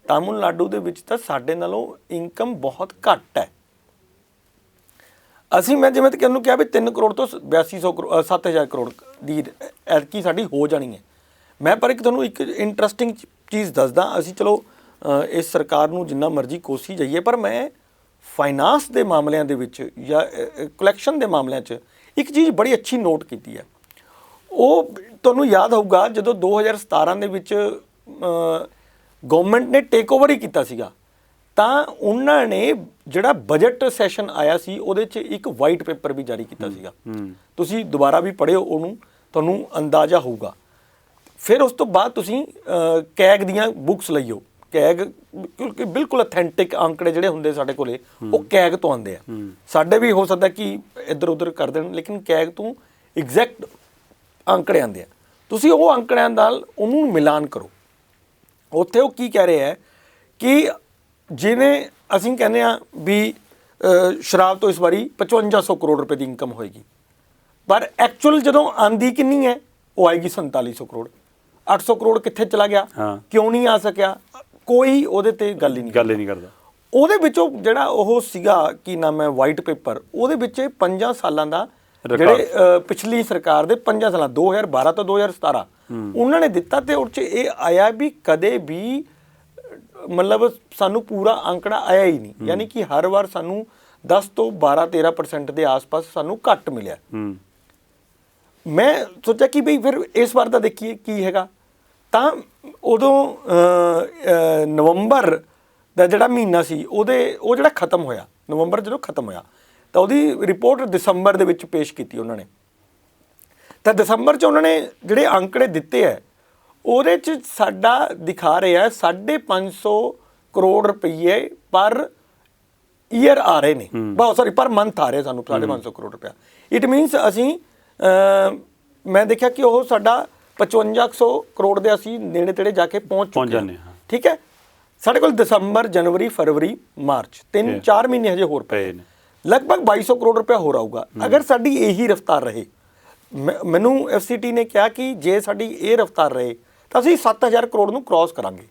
ਤਮਿਲਨਾਡੂ ਦੇ ਵਿੱਚ ਤਾਂ ਸਾਡੇ ਨਾਲੋਂ ਇਨਕਮ ਬਹੁਤ ਘੱਟ ਹੈ। ਅਸੀਂ ਮੈਂ ਜਿਵੇਂ ਕਿ ਉਹਨੂੰ ਕਿਹਾ ਵੀ 3 ਕਰੋੜ ਤੋਂ 8200 ਕਰੋੜ 7000 ਕਰੋੜ ਦੀ ਐਤਕੀ ਸਾਡੀ ਹੋ ਜਾਣੀ ਹੈ। ਮੈਂ ਪਰ ਇੱਕ ਤੁਹਾਨੂੰ ਇੱਕ ਇੰਟਰਸਟਿੰਗ ਚੀਜ਼ ਦੱਸਦਾ, ਅਸੀਂ ਚਲੋ ਇਸ ਸਰਕਾਰ ਨੂੰ ਜਿੰਨਾ ਮਰਜ਼ੀ ਕੋਸੀ ਜਾਈਏ, ਪਰ ਮੈਂ ਫਾਈਨਾਂਸ ਦੇ ਮਾਮਲਿਆਂ ਦੇ ਵਿੱਚ ਜਾਂ ਕਲੈਕਸ਼ਨ ਦੇ ਮਾਮਲਿਆਂ 'ਚ ਇੱਕ ਚੀਜ਼ ਬੜੀ ਅੱਛੀ ਨੋਟ ਕੀਤੀ ਹੈ। ਉਹ ਤੁਹਾਨੂੰ ਯਾਦ ਹੋਊਗਾ ਜਦੋਂ 2017 ਦੇ ਵਿੱਚ ਗਵਰਨਮੈਂਟ ਨੇ ਟੇਕ ਓਵਰ ਹੀ ਕੀਤਾ ਸੀਗਾ ਤਾਂ ਉਹਨਾਂ ਨੇ ਜਿਹੜਾ ਬਜਟ ਸੈਸ਼ਨ ਆਇਆ ਸੀ ਉਹਦੇ 'ਚ ਇੱਕ ਵਾਈਟ ਪੇਪਰ ਵੀ ਜਾਰੀ ਕੀਤਾ ਸੀਗਾ। ਤੁਸੀਂ ਦੁਬਾਰਾ ਵੀ ਪੜ੍ਹਿਓ ਉਹਨੂੰ, ਤੁਹਾਨੂੰ ਅੰਦਾਜ਼ਾ ਹੋਊਗਾ। ਫਿਰ ਉਸ ਤੋਂ ਬਾਅਦ ਤੁਸੀਂ ਕੈਗ ਦੀਆਂ ਬੁੱਕਸ ਲਈਓ। ਕੈਗ ਕਿਉਂਕਿ ਬਿਲਕੁਲ ਅਥੈਂਟਿਕ ਅੰਕੜੇ ਜਿਹੜੇ ਹੁੰਦੇ ਸਾਡੇ ਕੋਲੇ ਉਹ ਕੈਗ ਤੋਂ ਆਉਂਦੇ ਆ। ਸਾਡੇ ਵੀ ਹੋ ਸਕਦਾ ਕਿ ਇੱਧਰ ਉੱਧਰ ਕਰ ਦੇਣ, ਲੇਕਿਨ ਕੈਗ ਤੋਂ ਐਗਜ਼ੈਕਟ ਅੰਕੜੇ ਆਉਂਦੇ ਆ। ਤੁਸੀਂ ਉਹ ਅੰਕੜਿਆਂ ਨਾਲ ਉਹਨੂੰ ਮਿਲਾਨ ਕਰੋ। ਉੱਥੇ ਉਹ ਕੀ ਕਹਿ ਰਹੇ ਹੈ ਕਿ ਜਿਵੇਂ ਅਸੀਂ ਕਹਿੰਦੇ ਹਾਂ ਵੀ ਸ਼ਰਾਬ ਤੋਂ ਇਸ ਵਾਰੀ 5500 ਕਰੋੜ ਰੁਪਏ ਦੀ ਇਨਕਮ ਹੋਏਗੀ, ਪਰ ਐਕਚੁਅਲ ਜਦੋਂ ਆਂਦੀ ਕਿੰਨੀ ਹੈ ਉਹ ਆਏਗੀ 4700 ਕਰੋੜ। 800 ਕਰੋੜ ਕਿੱਥੇ ਚਲਾ ਗਿਆ, ਕਿਉਂ ਨਹੀਂ ਆ ਸਕਿਆ, ਕੋਈ ਉਹਦੇ ਤੇ ਗੱਲ ਹੀ ਨਹੀਂ ਕਰਦਾ। ਉਹਦੇ ਵਿੱਚੋਂ ਜਿਹੜਾ ਉਹ ਸੀਗਾ ਕੀ ਨਾਮ ਹੈ ਵਾਈਟ ਪੇਪਰ, ਉਹਦੇ ਵਿੱਚ 5 ਸਾਲਾਂ ਦਾ ਜਿਹੜੇ ਪਿਛਲੀ ਸਰਕਾਰ ਦੇ 5 ਸਾਲਾਂ 2012 ਤੋਂ 2017 ਉਹਨਾਂ ਨੇ ਦਿੱਤਾ, ਤੇ ਉਹ 'ਚ ਇਹ ਆਇਆ ਵੀ ਕਦੇ ਵੀ ਮਤਲਬ ਸਾਨੂੰ ਪੂਰਾ ਅੰਕੜਾ ਆਇਆ ਹੀ ਨਹੀਂ। ਯਾਨੀ ਕਿ ਹਰ ਵਾਰ ਸਾਨੂੰ 10 ਤੋਂ 12-13% ਦੇ ਆਸ-ਪਾਸ ਸਾਨੂੰ ਘੱਟ ਮਿਲਿਆ। ਮੈਂ ਸੋਚਿਆ ਕਿ ਬਈ ਫਿਰ ਇਸ ਵਾਰ ਦਾ ਦੇਖੀਏ ਕੀ ਹੈਗਾ। ਤਾਂ ਉਦੋਂ ਨਵੰਬਰ ਦਾ ਜਿਹੜਾ ਮਹੀਨਾ ਸੀ ਉਹ ਜਿਹੜਾ ਖਤਮ ਹੋਇਆ, ਨਵੰਬਰ ਜਦੋਂ ਖਤਮ ਹੋਇਆ ਤਾਂ ਉਹਦੀ ਰਿਪੋਰਟ ਦਸੰਬਰ ਦੇ ਵਿੱਚ ਪੇਸ਼ ਕੀਤੀ ਉਹਨਾਂ ਨੇ। ਤਾਂ ਦਸੰਬਰ 'ਚ ਉਹਨਾਂ ਨੇ ਜਿਹੜੇ ਅੰਕੜੇ ਦਿੱਤੇ ਹੈ ਉਹਦੇ 'ਚ ਸਾਡਾ ਦਿਖਾ ਰਿਹਾ 550 ਕਰੋੜ ਰੁਪਈਏ ਪਰ ਈਅਰ ਆ ਰਹੇ ਨੇ, ਸੌਰੀ ਪਰ ਮੰਥ ਆ ਰਹੇ ਸਾਨੂੰ 550 ਕਰੋੜ ਰੁਪਇਆ। ਇਟ ਮੀਨਸ ਅਸੀਂ ਮੈਂ ਦੇਖਿਆ ਕਿ ਉਹ ਸਾਡਾ 5500 ਕਰੋੜ ਦੇ ਅਸੀਂ ਨੇੜੇ ਤੇੜੇ ਜਾ ਕੇ ਪਹੁੰਚ ਜਾਂਦੇ ਹਾਂ। ਠੀਕ ਹੈ, ਸਾਡੇ ਕੋਲ ਦਸੰਬਰ, ਜਨਵਰੀ, ਫਰਵਰੀ, ਮਾਰਚ 3-4 ਮਹੀਨੇ ਹਜੇ ਹੋਰ ਪਏ ਨੇ। ਲਗਭਗ 2200 ਕਰੋੜ ਰੁਪਇਆ ਹੋਰ ਆਊਗਾ ਅਗਰ ਸਾਡੀ ਇਹੀ ਰਫਤਾਰ ਰਹੇ। ਮੈਨੂੰ FCT ਨੇ ਕਿਹਾ ਕਿ ਜੇ ਸਾਡੀ ਇਹ ਰਫਤਾਰ ਰਹੇ ਤਾਂ ਅਸੀਂ 7000 ਕਰੋੜ ਨੂੰ ਕ੍ਰਾਸ ਕਰਾਂਗੇ।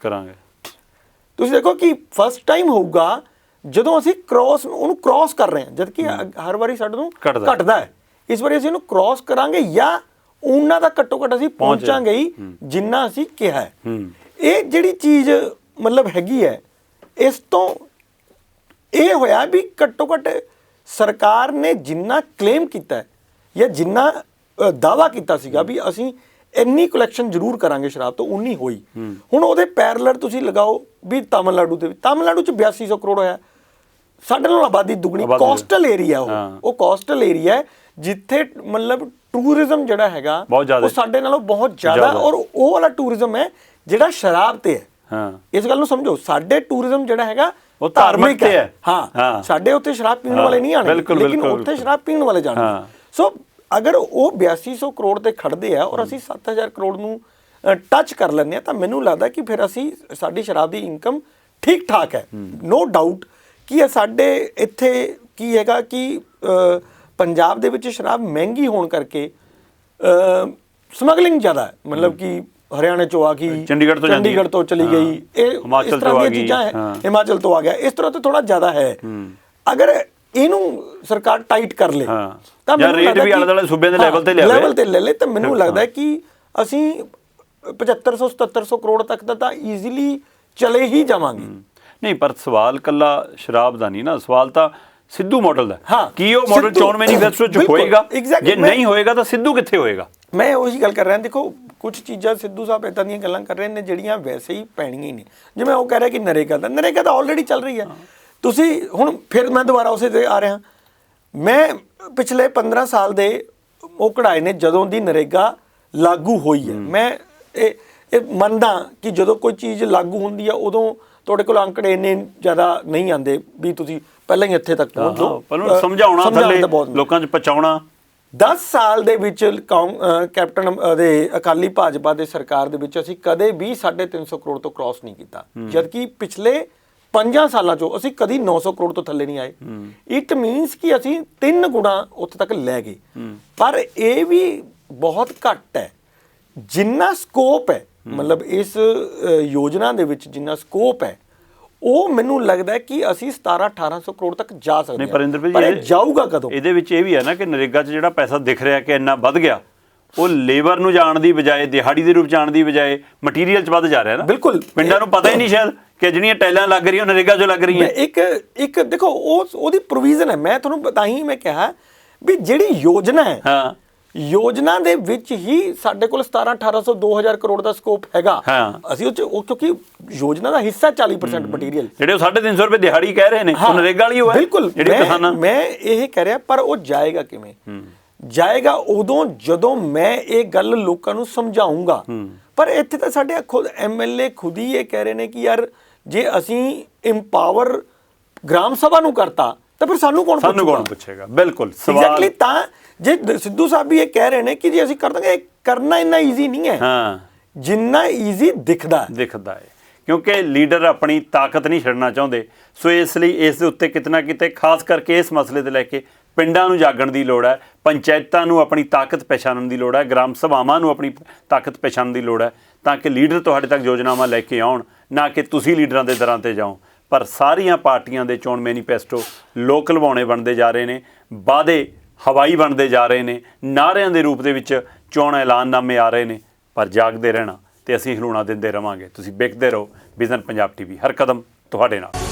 ਤੁਸੀਂ ਦੇਖੋ ਕਿ ਫਸਟ ਟਾਈਮ ਹੋਊਗਾ ਜਦੋਂ ਅਸੀਂ ਉਹਨੂੰ ਕ੍ਰਾਸ ਕਰ ਰਹੇ ਹਾਂ, ਜਦ ਕਿ ਹਰ ਵਾਰੀ ਸਾਡੇ ਨੂੰ ਘਟਦਾ ਹੈ। ਇਸ ਵਾਰੀ ਅਸੀਂ ਉਹਨੂੰ ਕ੍ਰਾਸ ਕਰਾਂਗੇ ਜਾਂ ਉਹਨਾਂ ਦਾ ਘੱਟੋ ਘੱਟ ਅਸੀਂ ਪਹੁੰਚਾਂਗੇ ਹੀ ਜਿੰਨਾ ਅਸੀਂ ਕਿਹਾ ਹੈ। ਇਹ ਜਿਹੜੀ ਚੀਜ਼ ਮਤਲਬ ਹੈਗੀ ਹੈ, ਇਸ ਤੋਂ ਇਹ ਹੋਇਆ ਵੀ ਘੱਟੋ ਘੱਟ ਸਰਕਾਰ ਨੇ ਜਿੰਨਾ ਕਲੇਮ ਕੀਤਾ ਹੈ ਜਾਂ ਜਿੰਨਾ ਦਾਅਵਾ ਕੀਤਾ ਸੀਗਾ ਵੀ ਅਸੀਂ ਇੰਨੀ ਕਲੈਕਸ਼ਨ ਜ਼ਰੂਰ ਕਰਾਂਗੇ ਸ਼ਰਾਬ ਤੋਂ, ਉਨੀ ਹੋਈ। ਹੁਣ ਉਹਦੇ ਪੈਰਲਲ ਤੁਸੀਂ ਲਗਾਓ ਵੀ ਤਾਮਿਲਨਾਡੂ 'ਚ 8200 ਕਰੋੜ ਹੋਇਆ। ਸਾਡੇ ਨਾਲ ਆਬਾਦੀ ਦੁੱਗਣੀ, ਕੋਸਟਲ ਏਰੀਆ ਉਹ ਕੋਸਟਲ ਏਰੀਆ ਜਿੱਥੇ ਮਤਲਬ ਟੂਰਿਜ਼ਮ ਜਿਹੜਾ ਹੈਗਾ ਉਹ ਸਾਡੇ ਨਾਲੋਂ ਬਹੁਤ ਜ਼ਿਆਦਾ, ਔਰ ਉਹ ਵਾਲਾ ਟੂਰਿਜ਼ਮ ਹੈ ਜਿਹੜਾ ਸ਼ਰਾਬ ਤੇ ਹੈ। ਇਸ ਗੱਲ ਨੂੰ ਸਮਝੋ, ਸਾਡੇ ਟੂਰਿਜ਼ਮ ਜਿਹੜਾ ਹੈਗਾ ਉਹ ਧਾਰਮਿਕ ਹੈ। ਹਾਂ, ਸਾਡੇ ਉੱਥੇ ਸ਼ਰਾਬ ਪੀਣ ਵਾਲੇ ਨਹੀਂ ਆਣੇ, ਲੇਕਿਨ ਉੱਥੇ ਸ਼ਰਾਬ ਪੀਣ ਵਾਲੇ ਜਾਣੇ। ਸੋ ਅਗਰ ਉਹ 8200 ਕਰੋੜ ਤੇ ਖੜਦੇ ਆ ਔਰ ਅਸੀਂ 7000 ਕਰੋੜ ਨੂੰ ਟੱਚ ਕਰ ਲੈਂਦੇ ਆ ਤਾਂ ਮੈਨੂੰ ਲੱਗਦਾ ਕਿ ਫਿਰ ਸਾਡੀ ਸ਼ਰਾਬ ਦੀ ਇਨਕਮ ਠੀਕ ਠਾਕ ਹੈ। ਨੋ ਡਾਊਟ ਕਿ ਸਾਡੇ ਇੱਥੇ ਕੀ ਹੈਗਾ ਕਿ ਪੰਜਾਬ ਦੇ ਵਿੱਚ ਸ਼ਰਾਬ ਮਹਿੰਗੀ ਹੋਣ ਕਰਕੇ ਸਮਗਲਿੰਗ ਜ਼ਿਆਦਾ ਹੈ। ਮਤਲਬ ਕਿ ਹਰਿਆਣੇ ਚੋਂ ਆ ਗਈ, ਚੰਡੀਗੜ੍ਹ ਤੋਂ ਚਲੀ ਗਈ, ਇਹ ਇਸ ਤਰ੍ਹਾਂ ਦੀਆਂ ਚੀਜ਼ਾਂ ਹੈ, ਹਿਮਾਚਲ ਤੋਂ ਆ ਗਿਆ, ਇਸ ਤਰ੍ਹਾਂ ਤੋਂ ਥੋੜਾ ਜ਼ਿਆਦਾ ਹੈ। ਅਗਰ ਇਹਨੂੰ ਸਰਕਾਰ ਟਾਈਟ ਕਰ ਲੇ ਤਾਂ ਰੇਟ ਵੀ ਆਲੇ ਦੁਆਲੇ ਸੂਬਿਆਂ ਦੇ ਲੈਵਲ ਤੇ ਲੈ ਲੇ ਤਾਂ ਮੈਨੂੰ ਲੱਗਦਾ ਕਿ ਅਸੀਂ 7500-7700 ਕਰੋੜ ਤੱਕ ਦਾ ਤਾਂ ਈਜ਼ੀਲੀ ਚਲੇ ਹੀ ਜਾਵਾਂਗੇ। ਨਹੀਂ, ਪਰ ਸਵਾਲ ਕੱਲਾ ਸ਼ਰਾਬ ਦਾ ਨਹੀਂ ਨਾ, ਸਵਾਲ ਤਾਂ ਸਿੱਧੂ ਮਾਡਲ ਦਾ। ਕੀ ਉਹ ਮਾਡਲ ਚੋਣ ਮੈਨੀਫੈਸਟੋ 'ਚ ਹੋਏਗਾ? ਜੇ ਨਹੀਂ ਹੋਏਗਾ ਤਾਂ ਸਿੱਧੂ ਕਿੱਥੇ ਹੋਏਗਾ? ਮੈਂ ਉਹੀ ਗੱਲ ਕਰ ਰਿਹਾ। ਦੇਖੋ ਕੁਝ ਚੀਜ਼ਾਂ ਸਿੱਧੂ ਸਾਹਿਬ ਇੱਦਾਂ ਦੀਆਂ ਗੱਲਾਂ ਕਰ ਰਹੇ ਨੇ ਜਿਹੜੀਆਂ ਵੈਸੇ ਹੀ ਪੈਣੀਆਂ ਹੀ ਨੇ। ਜਿਵੇਂ ਉਹ ਕਹਿ ਰਿਹਾ ਕਿ ਨਰੇਗਾ ਤਾਂ ਆਲਰੇਡੀ ਚੱਲ ਰਹੀ ਹੈ। ਤੁਸੀਂ ਹੁਣ ਫਿਰ ਮੈਂ ਦੁਬਾਰਾ ਉਸੇ 'ਤੇ ਆ ਰਿਹਾ। ਮੈਂ ਪਿਛਲੇ 15 ਸਾਲ ਦੇ ਉਹ ਕਢਾਏ ਨੇ ਜਦੋਂ ਦੀ ਨਰੇਗਾ ਲਾਗੂ ਹੋਈ ਹੈ। ਮੈਂ ਇਹ ਮੰਨਦਾ ਕਿ ਜਦੋਂ ਕੋਈ ਚੀਜ਼ ਲਾਗੂ ਹੁੰਦੀ ਆ ਉਦੋਂ ਤੁਹਾਡੇ ਕੋਲ ਅੰਕੜੇ ਇੰਨੇ ਜ਼ਿਆਦਾ ਨਹੀਂ ਆਉਂਦੇ ਵੀ ਤੁਸੀਂ ਪਹਿਲਾਂ ਹੀ ਇੱਥੇ ਤੱਕ ਪਹੁੰਚ ਜਾਓ। ਪਰ ਸਮਝਾਉਣਾ, ਥੱਲੇ ਲੋਕਾਂ 'ਚ ਪਹੁੰਚਾਉਣਾ। 10 ਸਾਲ ਦੇ ਵਿੱਚ ਕੈਪਟਨ ਦੇ ਅਕਾਲੀ ਭਾਜਪਾ ਦੇ ਸਰਕਾਰ ਦੇ ਵਿੱਚ ਅਸੀਂ ਕਦੇ ਵੀ 350 ਕਰੋੜ ਤੋਂ ਕ੍ਰਾਸ ਨਹੀਂ ਕੀਤਾ, ਜਦਕਿ ਪਿਛਲੇ 5 ਸਾਲਾਂ 'ਚੋਂ ਅਸੀਂ ਕਦੀ 900 ਕਰੋੜ ਤੋਂ ਥੱਲੇ ਨਹੀਂ ਆਏ। ਇਟ ਮੀਨਸ ਕਿ ਅਸੀਂ 3 ਗੁਣਾ ਉੱਥੇ ਤੱਕ ਲੈ ਗਏ। ਪਰ ਇਹ ਵੀ ਬਹੁਤ ਘੱਟ ਹੈ ਜਿੰਨਾ ਸਕੋਪ ਹੈ। ਮਤਲਬ ਇਸ ਯੋਜਨਾ ਦੇ ਵਿੱਚ ਜਿੰਨਾ ਸਕੋਪ ਹੈ ਉਹ ਮੈਨੂੰ ਲੱਗਦਾ ਕਿ ਅਸੀਂ 1700-1800 ਕਰੋੜ ਤੱਕ ਜਾ ਸਕਦੇ ਹਾਂ। ਪਰ ਇਹ ਜਾਊਗਾ ਕਦੋਂ? ਇਹਦੇ ਵਿੱਚ ਇਹ ਵੀ ਹੈ ਨਾ ਕਿ ਨਰੇਗਾ 'ਚ ਜਿਹੜਾ ਪੈਸਾ ਦਿਖ ਰਿਹਾ ਕਿ ਇੰਨਾ ਵੱਧ ਗਿਆ, ਉਹ ਲੇਬਰ ਨੂੰ ਜਾਣ ਦੀ ਬਜਾਏ, ਦਿਹਾੜੀ ਦੇ ਰੂਪ ਜਾਣ ਦੀ ਬਜਾਏ ਮਟੀਰੀਅਲ 'ਚ ਵੱਧ ਜਾ ਰਿਹਾ ਨਾ। ਬਿਲਕੁਲ, ਪਿੰਡਾਂ ਨੂੰ ਪਤਾ ਹੀ ਨਹੀਂ ਸ਼ਾਇਦ ਕਿ ਜਿਹੜੀਆਂ ਟੈਲਾਂ ਲੱਗ ਰਹੀਆਂ ਨਰੇਗਾ 'ਚੋਂ ਲੱਗ ਰਹੀਆਂ। ਇੱਕ ਦੇਖੋ ਉਹਦੀ ਪ੍ਰੋਵੀਜ਼ਨ ਹੈ। ਮੈਂ ਤੁਹਾਨੂੰ ਤਾਂ ਹੀ ਮੈਂ ਕਿਹਾ ਵੀ ਜਿਹੜੀ ਯੋਜਨਾ ਹੈ, ਯੋਜਨਾ ਦੇ ਵਿੱਚ ਹੀ ਸਾਡੇ ਕੋਲ 1700 2000 ਕਰੋੜ ਦਾ ਸਕੋਪ ਹੈਗਾ। ਅਸੀਂ ਉਹ ਕਿਉਂਕਿ ਯੋਜਨਾ ਦਾ ਹਿੱਸਾ 40% ਮਟੀਰੀਅਲ, ਜਿਹੜੇ ਉਹ 350 ਰੁਪਏ ਦਿਹਾੜੀ ਕਹਿ ਰਹੇ ਨੇ, ਉਹ ਨਰੇਗਾ ਵਾਲੀ ਹੋਇਆ। ਬਿਲਕੁਲ, ਮੈਂ ਇਹ ਕਹਿ ਰਿਹਾ, ਪਰ ਉਹ ਜਾਏਗਾ ਕਿਵੇਂ? ਜਾਏਗਾ ਉਦੋਂ ਜਦੋਂ ਮੈਂ ਇਹ ਗੱਲ ਲੋਕਾਂ ਨੂੰ ਸਮਝਾਊਂਗਾ। ਪਰ ਇੱਥੇ ਤਾਂ ਸਾਡੇ ਖੁਦ MLA ਖੁਦ ਹੀ ਇਹ ਕਹਿ ਰਹੇ ਨੇ ਕਿ ਯਾਰ ਜੇ ਅਸੀਂ ਇੰਪਾਵਰ ਗ੍ਰਾਮ ਸਭਾ ਨੂੰ ਕਰਤਾ ਤਾਂ ਫਿਰ ਸਾਨੂੰ ਕੌਣ ਪੁੱਛੇਗਾ? ਬਿਲਕੁਲ ਐਗਜ਼ੈਕਟਲੀ। ਤਾਂ ਜੇ ਸਿੱਧੂ ਸਾਹਿਬ ਵੀ ਇਹ ਕਹਿ ਰਹੇ ਨੇ ਕਿ ਜੇ ਅਸੀਂ ਕਰ ਦਾਂਗੇ, ਕਰਨਾ ਇੰਨਾ ਈਜ਼ੀ ਨਹੀਂ ਹੈ ਜਿੰਨਾ ਈਜ਼ੀ ਦਿਖਦਾ ਹੈ, ਕਿਉਂਕਿ ਲੀਡਰ ਆਪਣੀ ਤਾਕਤ ਨਹੀਂ ਛੱਡਣਾ ਚਾਹੁੰਦੇ। ਸੋ ਇਸ ਲਈ ਇਸ ਦੇ ਉੱਤੇ ਕਿਤੇ ਨਾ ਕਿਤੇ ਖਾਸ ਕਰਕੇ ਇਸ ਮਸਲੇ ਦੇ ਲੈ ਕੇ ਪਿੰਡਾਂ ਨੂੰ ਜਾਗਣ ਦੀ ਲੋੜ ਹੈ, ਪੰਚਾਇਤਾਂ ਨੂੰ ਆਪਣੀ ਤਾਕਤ ਪਛਾਣਨ ਦੀ ਲੋੜ ਹੈ, ਗ੍ਰਾਮ ਸਭਾਵਾਂ ਨੂੰ ਆਪਣੀ ਤਾਕਤ ਪਛਾਣਨ ਦੀ ਲੋੜ ਹੈ, ਤਾਂ ਕਿ ਲੀਡਰ ਤੁਹਾਡੇ ਤੱਕ ਯੋਜਨਾਵਾਂ ਲੈ ਕੇ ਆਉਣ, ਨਾ ਕਿ ਤੁਸੀਂ ਲੀਡਰਾਂ ਦੇ ਦਰਾਂ ਤੇ ਜਾਓ। ਪਰ ਸਾਰੀਆਂ ਪਾਰਟੀਆਂ ਦੇ ਚੋਣ ਮੈਨੀਫੈਸਟੋ ਲੋਕ ਲਵਾਉਣੇ ਬਣਦੇ ਜਾ ਰਹੇ ਨੇ, ਵਾਅਦੇ ਹਵਾਈ ਬਣਦੇ ਜਾ ਰਹੇ ਨੇ, ਨਾਅਰਿਆਂ ਦੇ ਰੂਪ ਦੇ ਵਿੱਚ ਚੋਣ ਐਲਾਨਨਾਮੇ ਆ ਰਹੇ ਨੇ। ਪਰ ਜਾਗਦੇ ਰਹਿਣਾ ਤੇ ਅਸੀਂ ਹਿਲਾਉਣਾ ਦਿੰਦੇ ਰਵਾਂਗੇ। ਤੁਸੀਂ ਵੇਖਦੇ ਰਹੋ ਵਿਜ਼ਨ ਪੰਜਾਬ TV, ਹਰ ਕਦਮ ਤੁਹਾਡੇ ਨਾਲ।